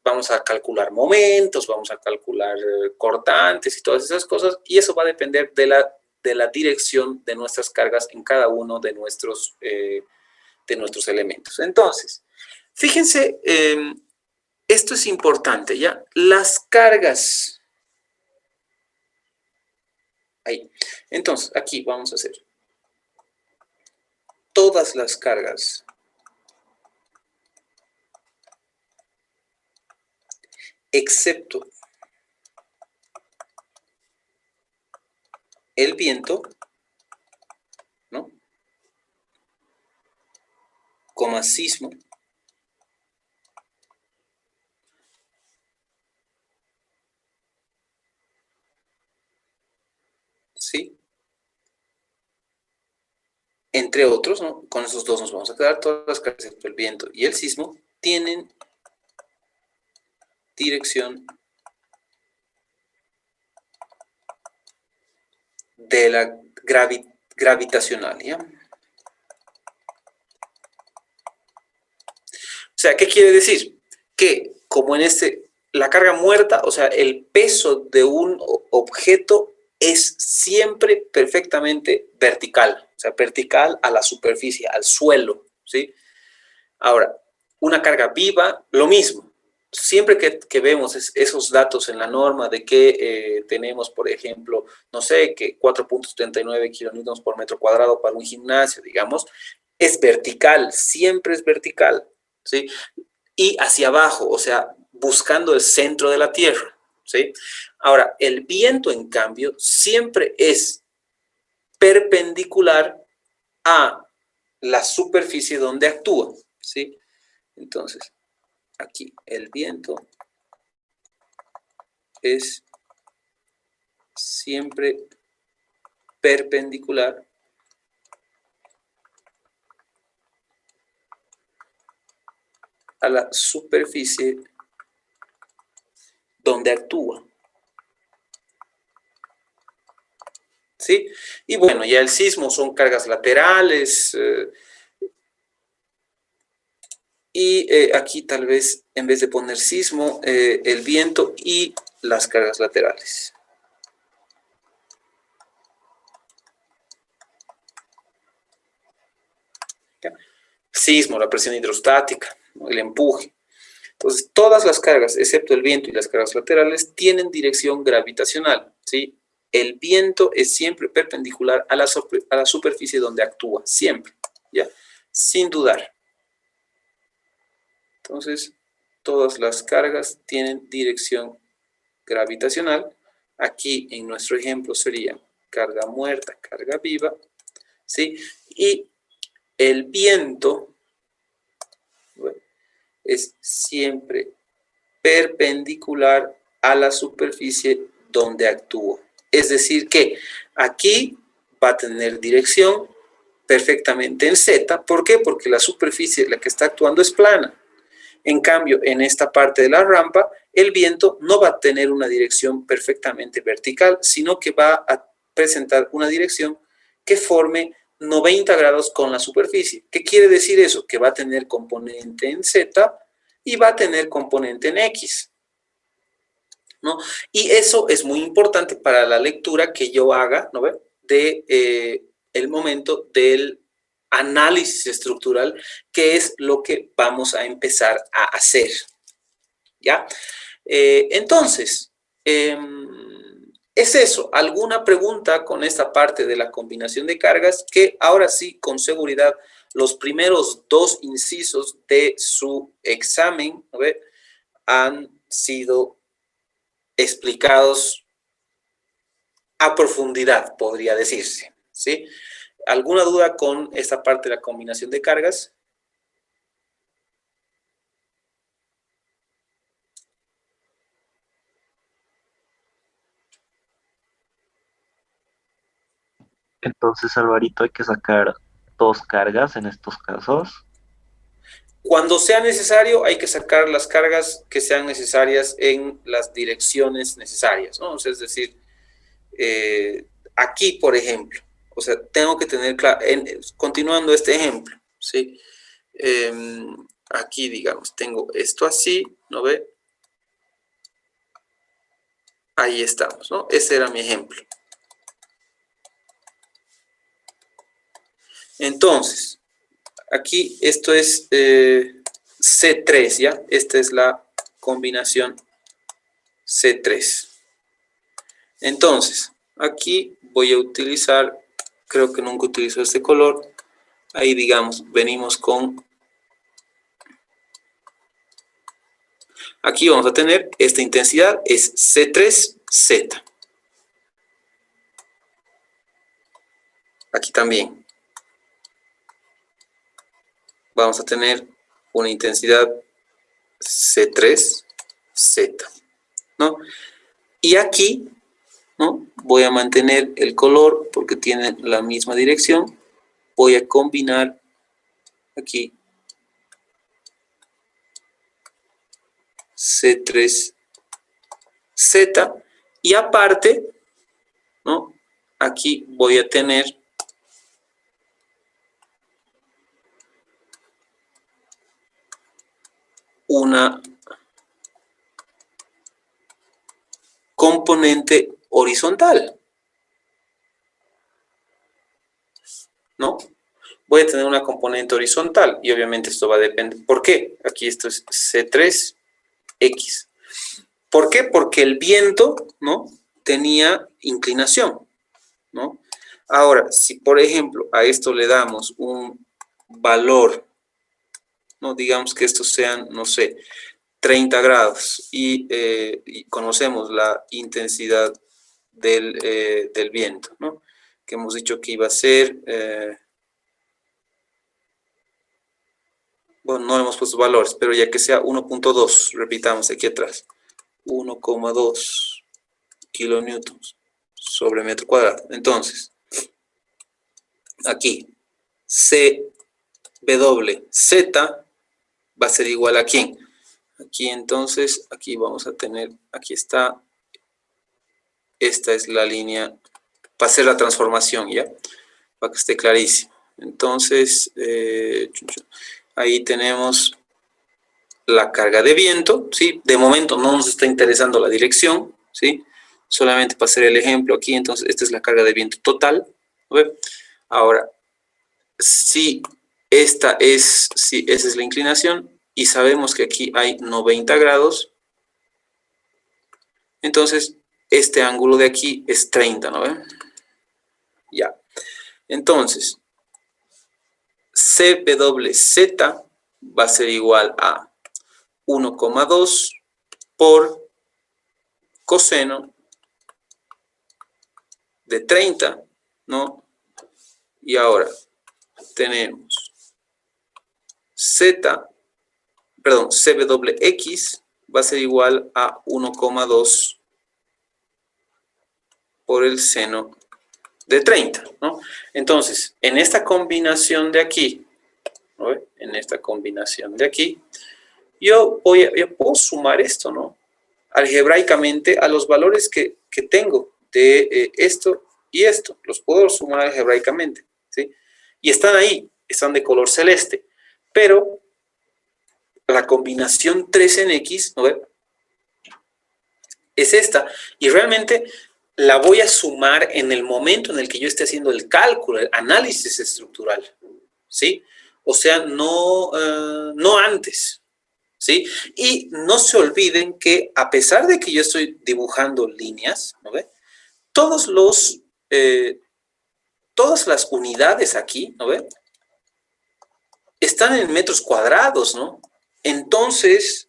vamos a calcular momentos, vamos a calcular cortantes y todas esas cosas, y eso va a depender de la dirección de nuestras cargas en cada uno de nuestros elementos. Entonces, fíjense, esto es importante, ¿ya? Las cargas. Ahí. Entonces, aquí vamos a hacer todas las cargas excepto el viento, ¿no? Coma sismo, ¿sí? entre otros, ¿no? Con esos dos nos vamos a quedar. Todas las cargas excepto el viento y el sismo tienen dirección de la gravitacional, ¿ya? O sea, ¿qué quiere decir? Que como en la carga muerta, o sea, el peso de un objeto es siempre perfectamente vertical, o sea, vertical a la superficie, al suelo, ¿sí? Ahora, una carga viva, lo mismo. Siempre que vemos esos datos en la norma de que tenemos, por ejemplo, no sé, que 4.39 kilonewtons por metro cuadrado para un gimnasio, digamos, es vertical, siempre es vertical, ¿sí? Y hacia abajo, o sea, buscando el centro de la Tierra, ¿sí? Ahora, el viento, en cambio, siempre es perpendicular a la superficie donde actúa, ¿sí? Entonces, aquí el viento es siempre perpendicular a la superficie donde actúa, ¿sí? Y bueno, ya el sismo son cargas laterales, y aquí tal vez en vez de poner sismo, el viento y las cargas laterales. ¿Ya? Sismo, la presión hidrostática, el empuje. Entonces, todas las cargas, excepto el viento y las cargas laterales, tienen dirección gravitacional, ¿sí? El viento es siempre perpendicular a la superficie donde actúa, siempre, ¿ya? Sin dudar. Entonces, todas las cargas tienen dirección gravitacional. Aquí en nuestro ejemplo sería carga muerta, carga viva, ¿sí? Y el viento, bueno, es siempre perpendicular a la superficie donde actúa. Es decir que aquí va a tener dirección perfectamente en Z. ¿Por qué? Porque la superficie en la que está actuando es plana. En cambio, en esta parte de la rampa, el viento no va a tener una dirección perfectamente vertical, sino que va a presentar una dirección que forme 90 grados con la superficie. ¿Qué quiere decir eso? Que va a tener componente en Z y va a tener componente en X, ¿no? Y eso es muy importante para la lectura que yo haga, ¿no ve? De el momento del análisis estructural, que es lo que vamos a empezar a hacer, ¿ya? Entonces, es eso. ¿Alguna pregunta con esta parte de la combinación de cargas? Que ahora sí, con seguridad, los primeros dos incisos de su examen, ¿no ve? Han sido explicados a profundidad, podría decirse, ¿sí? ¿Alguna duda con esta parte de la combinación de cargas? Entonces, Alvarito, hay que sacar dos cargas en estos casos. Cuando sea necesario, hay que sacar las cargas que sean necesarias en las direcciones necesarias, ¿no? O sea, es decir, aquí, por ejemplo, o sea, tengo que tener claro, continuando este ejemplo, ¿sí? Aquí, digamos, tengo esto así, ¿no ve? Ahí estamos, ¿no? Ese era mi ejemplo. Entonces, aquí esto es C3, ¿ya? Esta es la combinación C3. Entonces, aquí voy a utilizar, creo que nunca utilizo este color. Ahí, digamos, venimos con... Aquí vamos a tener esta intensidad, es C3Z. Aquí también. Vamos a tener una intensidad C3Z, ¿no? Y aquí, ¿no? Voy a mantener el color porque tiene la misma dirección. voy a combinar aquí C3Z y aparte, ¿no? Aquí voy a tener una componente horizontal, ¿no? Voy a tener una componente horizontal y obviamente esto va a depender. ¿Por qué? Aquí esto es C3X. ¿Por qué? Porque el viento, ¿no? Tenía inclinación, ¿no? Ahora, si por ejemplo a esto le damos un valor, ¿no? Digamos que estos sean, no sé, 30 grados y conocemos la intensidad del viento, ¿no? Que hemos dicho que iba a ser, bueno, no hemos puesto valores, pero ya que sea 1.2, repitamos aquí atrás, 1,2 kilonewtons sobre metro cuadrado. Entonces, aquí, CWZ va a ser igual a ¿quién? Aquí entonces, aquí vamos a tener, aquí está, esta es la línea, va a ser la transformación, ¿ya? Para que esté clarísimo. Entonces, ahí tenemos la carga de viento, ¿sí? De momento no nos está interesando la dirección, ¿sí? Solamente para hacer el ejemplo aquí, entonces esta es la carga de viento total, ¿no? Ahora, si esa es la inclinación y sabemos que aquí hay 90 grados, entonces este ángulo de aquí es 30, ¿no ven? Ya. Entonces, CWZ va a ser igual a 1,2 por coseno de 30, ¿no? Y ahora tenemos CWX va a ser igual a 1,2 por el seno de 30, ¿no? Entonces, en esta combinación de aquí, ¿no? En esta combinación de aquí, yo puedo sumar esto, ¿no? Algebraicamente a los valores que tengo de esto y esto. Los puedo sumar algebraicamente, ¿sí? Y están ahí, están de color celeste. Pero la combinación 3 en X, ¿no? Es esta. Y realmente la voy a sumar en el momento en el que yo esté haciendo el cálculo, el análisis estructural, ¿sí? O sea, no antes, ¿sí? Y no se olviden que a pesar de que yo estoy dibujando líneas, ¿no ve? Todas las unidades aquí, ¿no ve? Están en metros cuadrados, ¿no? Entonces,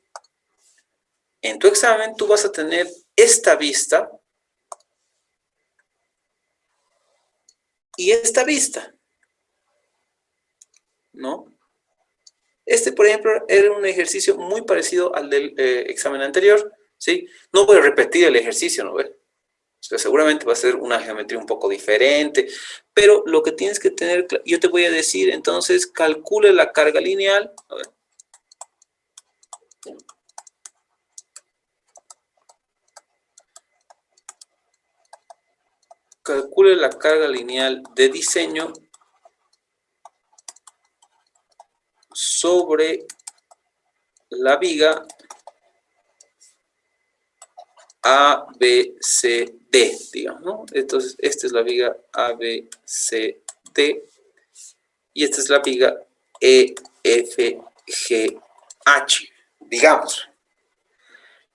en tu examen tú vas a tener esta vista y esta vista, ¿no? Por ejemplo, era un ejercicio muy parecido al del examen anterior, ¿sí? No voy a repetir el ejercicio, ¿no ve? O sea, seguramente va a ser una geometría un poco diferente, pero lo que tienes que tener, yo te voy a decir, entonces, calcule la carga lineal. A ver. Calcule la carga lineal de diseño sobre la viga A, B, C, D, digamos, ¿no? Entonces, esta es la viga A, B, C, D. Y esta es la viga E, F, G, H, digamos.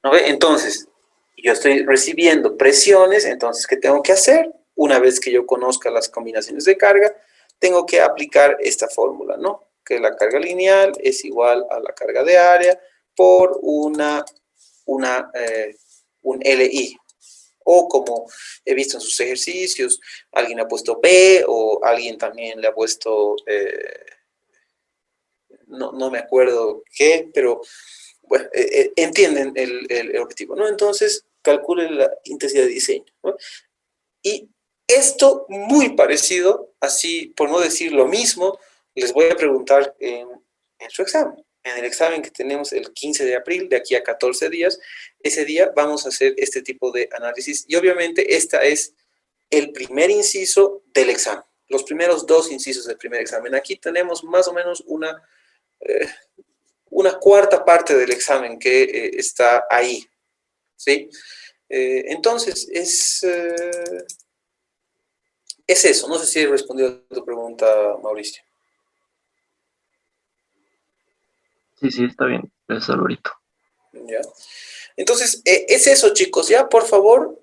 ¿No ve? Entonces, yo estoy recibiendo presiones, entonces, ¿qué tengo que hacer? Una vez que yo conozca las combinaciones de carga, tengo que aplicar esta fórmula, ¿no? Que la carga lineal es igual a la carga de área por un LI. O como he visto en sus ejercicios, alguien ha puesto B o alguien también le ha puesto, no me acuerdo qué, pero bueno, entienden el objetivo, ¿no? Entonces, calculen la intensidad de diseño, ¿no? Y Esto muy parecido, así por no decir lo mismo, les voy a preguntar en su examen. En el examen que tenemos el 15 de abril, de aquí a 14 días, ese día vamos a hacer este tipo de análisis. Y obviamente esta es el primer inciso del examen, los primeros dos incisos del primer examen. Aquí tenemos más o menos una cuarta parte del examen que está ahí, ¿sí? Entonces, es eso. No sé si he respondido a tu pregunta, Mauricio. Sí, está bien. Es Alvarito. ¿Ya? Entonces, es eso, chicos. Ya, por favor,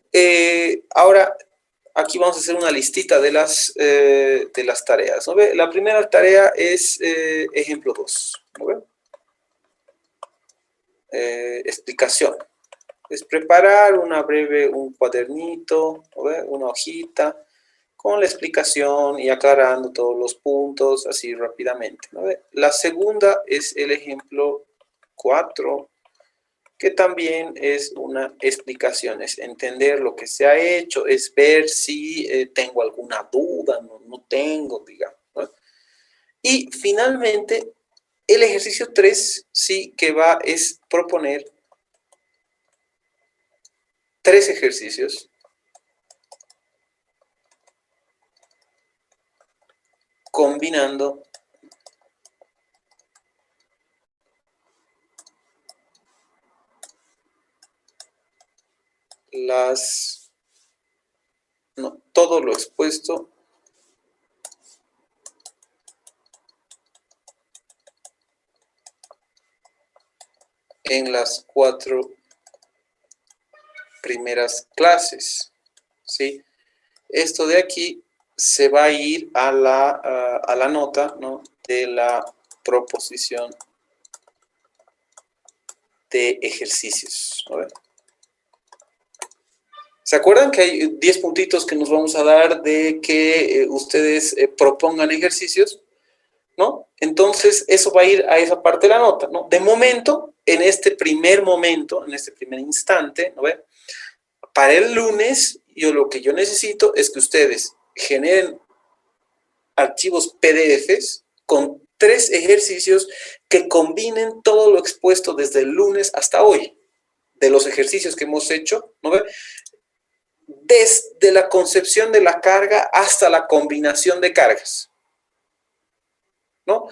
ahora aquí vamos a hacer una listita de las tareas, ¿no ve? La primera tarea es ejemplo 2, ¿no ve? Explicación. Es preparar un cuadernito, ¿no ve? Una hojita, con la explicación y aclarando todos los puntos, así rápidamente, ¿no ve? La segunda es el ejemplo 4, que también es una explicación, es entender lo que se ha hecho, es ver si tengo alguna duda, no tengo, digamos, ¿no? Y finalmente, el ejercicio 3, sí, es proponer 3 ejercicios combinando todo lo expuesto en las 4 primeras clases, ¿sí? Esto de aquí se va a ir a la nota, ¿no?, de la proposición de ejercicios, ¿no? ¿Se acuerdan que hay 10 puntitos que nos vamos a dar de que ustedes propongan ejercicios? ¿No? Entonces, eso va a ir a esa parte de la nota, ¿no? De momento, en este primer momento, en este primer instante, ¿no ve? Para el lunes, lo que yo necesito es que ustedes generen archivos PDFs con 3 ejercicios que combinen todo lo expuesto desde el lunes hasta hoy, de los ejercicios que hemos hecho, ¿no ve? Desde la concepción de la carga hasta la combinación de cargas, ¿no?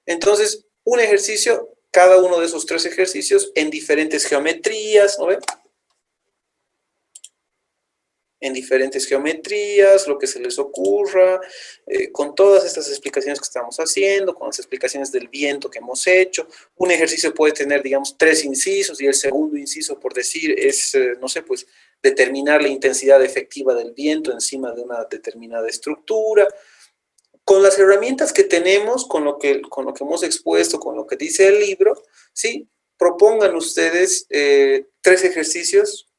Entonces, un ejercicio, cada uno de esos 3 ejercicios en diferentes geometrías, ¿no ve? En diferentes geometrías, lo que se les ocurra, con todas estas explicaciones que estamos haciendo, con las explicaciones del viento que hemos hecho. Un ejercicio puede tener, digamos, 3 incisos y el segundo inciso, por decir, es, no sé, pues, determinar la intensidad efectiva del viento encima de una determinada estructura. Con las herramientas que tenemos, con lo que hemos expuesto, con lo que dice el libro, ¿sí? Propongan ustedes 3 ejercicios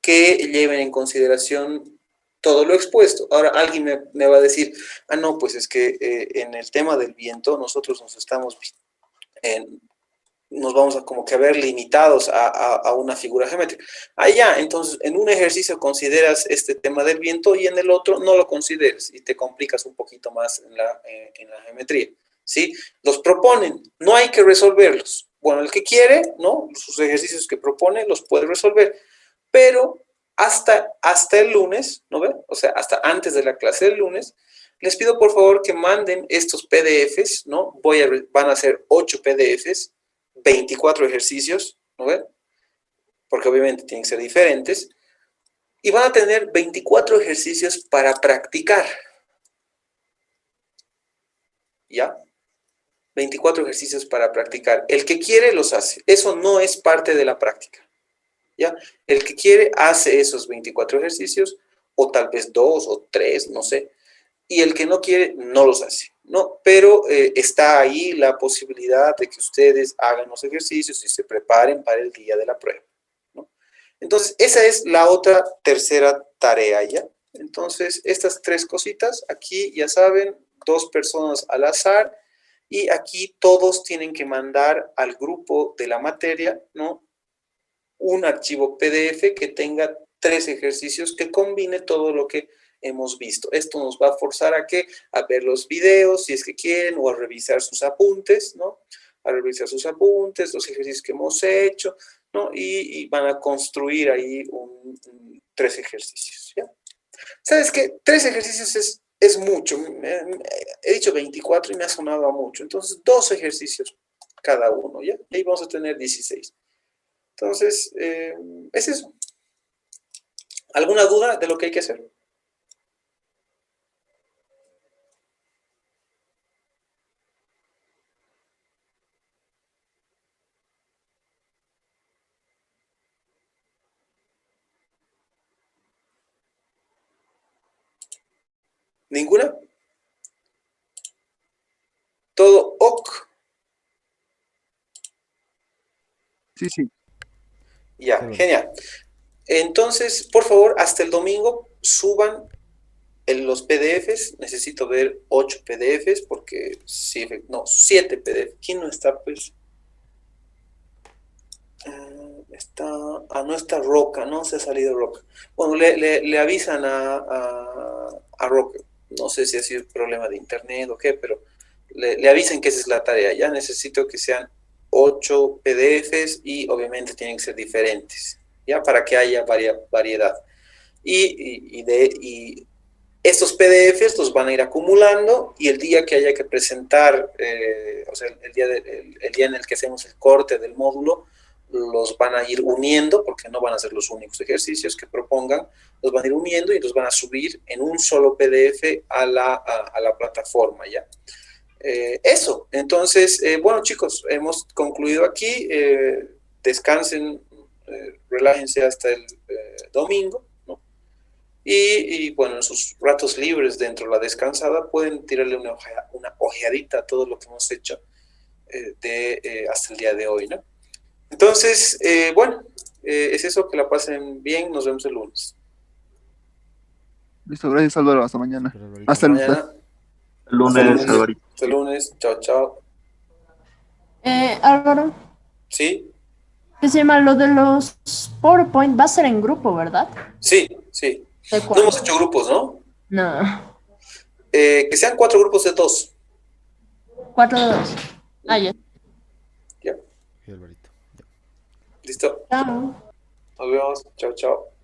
que lleven en consideración todo lo expuesto. Ahora alguien me va a decir, no, pues es que en el tema del viento nosotros nos vamos a como que a ver limitados a una figura geométrica. Ya, entonces en un ejercicio consideras este tema del viento y en el otro no lo consideres y te complicas un poquito más en la geometría, ¿sí? Los proponen, no hay que resolverlos. Bueno, el que quiere, ¿no?, sus ejercicios que propone los puede resolver, pero hasta el lunes, ¿no ve? O sea, hasta antes de la clase del lunes, les pido por favor que manden estos PDFs, ¿no? Van a ser 8 PDFs, 24 ejercicios, ¿no ven? Porque obviamente tienen que ser diferentes. Y van a tener 24 ejercicios para practicar. ¿Ya? 24 ejercicios para practicar. El que quiere los hace. Eso no es parte de la práctica. ¿Ya? El que quiere hace esos 24 ejercicios, o tal vez 2 o 3, no sé. Y el que no quiere, no los hace, ¿no? Pero está ahí la posibilidad de que ustedes hagan los ejercicios y se preparen para el día de la prueba, ¿no? Entonces, esa es la otra tercera tarea, ¿ya? Entonces, estas 3 cositas, aquí ya saben, 2 personas al azar, y aquí todos tienen que mandar al grupo de la materia, ¿no?, un archivo PDF que tenga 3 ejercicios que combine todo lo que hemos visto. Esto nos va a forzar a qué? A ver los videos, si es que quieren, o a revisar sus apuntes, ¿no? A revisar sus apuntes, los ejercicios que hemos hecho, ¿no? Y van a construir ahí 3 ejercicios, ¿ya? ¿Sabes qué? 3 ejercicios es mucho. He dicho 24 y me ha sonado a mucho. Entonces, 2 ejercicios cada uno, ¿ya? Y ahí vamos a tener 16. Entonces, es eso. ¿Alguna duda de lo que hay que hacer? ¿Ninguna? ¿Todo ok? Sí, sí. Ya, Sí, bueno. genial. Entonces, por favor, hasta el domingo suban los PDFs. Necesito ver 8 PDFs porque, sí, no, 7 PDFs. ¿Quién no está? Pues está, no está Roca, no se ha salido Roca. Bueno, le avisan a Roca. No sé si ha sido problema de internet o qué, pero le avisan que esa es la tarea. Ya necesito que sean 8 PDFs y obviamente tienen que ser diferentes, ya para que haya variedad. Y estos PDFs los van a ir acumulando y el día que haya que presentar, o sea, el día en el que hacemos el corte del módulo, los van a ir uniendo, porque no van a ser los únicos ejercicios que propongan, los van a ir uniendo y los van a subir en un solo PDF a la plataforma, ¿ya? Eso, entonces, bueno chicos, hemos concluido aquí, descansen, relájense hasta el domingo, ¿no? Bueno, en sus ratos libres dentro de la descansada pueden tirarle una ojeadita a todo lo que hemos hecho hasta el día de hoy, ¿no? Entonces, bueno, es eso, que la pasen bien, nos vemos el lunes. Listo, gracias Álvaro, hasta mañana. Pero, Alvarito, Hasta el Mañana, El lunes, Alvarito. hasta el lunes, chao, chao. Álvaro, ¿Sí? ¿qué se llama? Lo de los PowerPoint va a ser en grupo, ¿verdad? Sí, sí. ¿De No cuál? hemos hecho grupos, ¿no? No, Que sean 4 grupos de 2. 4 de 2. Ah, ya. ¿Ya? sí, Alvarito. Ya. ¿Listo? Chao. Nos vemos. Chao, chao.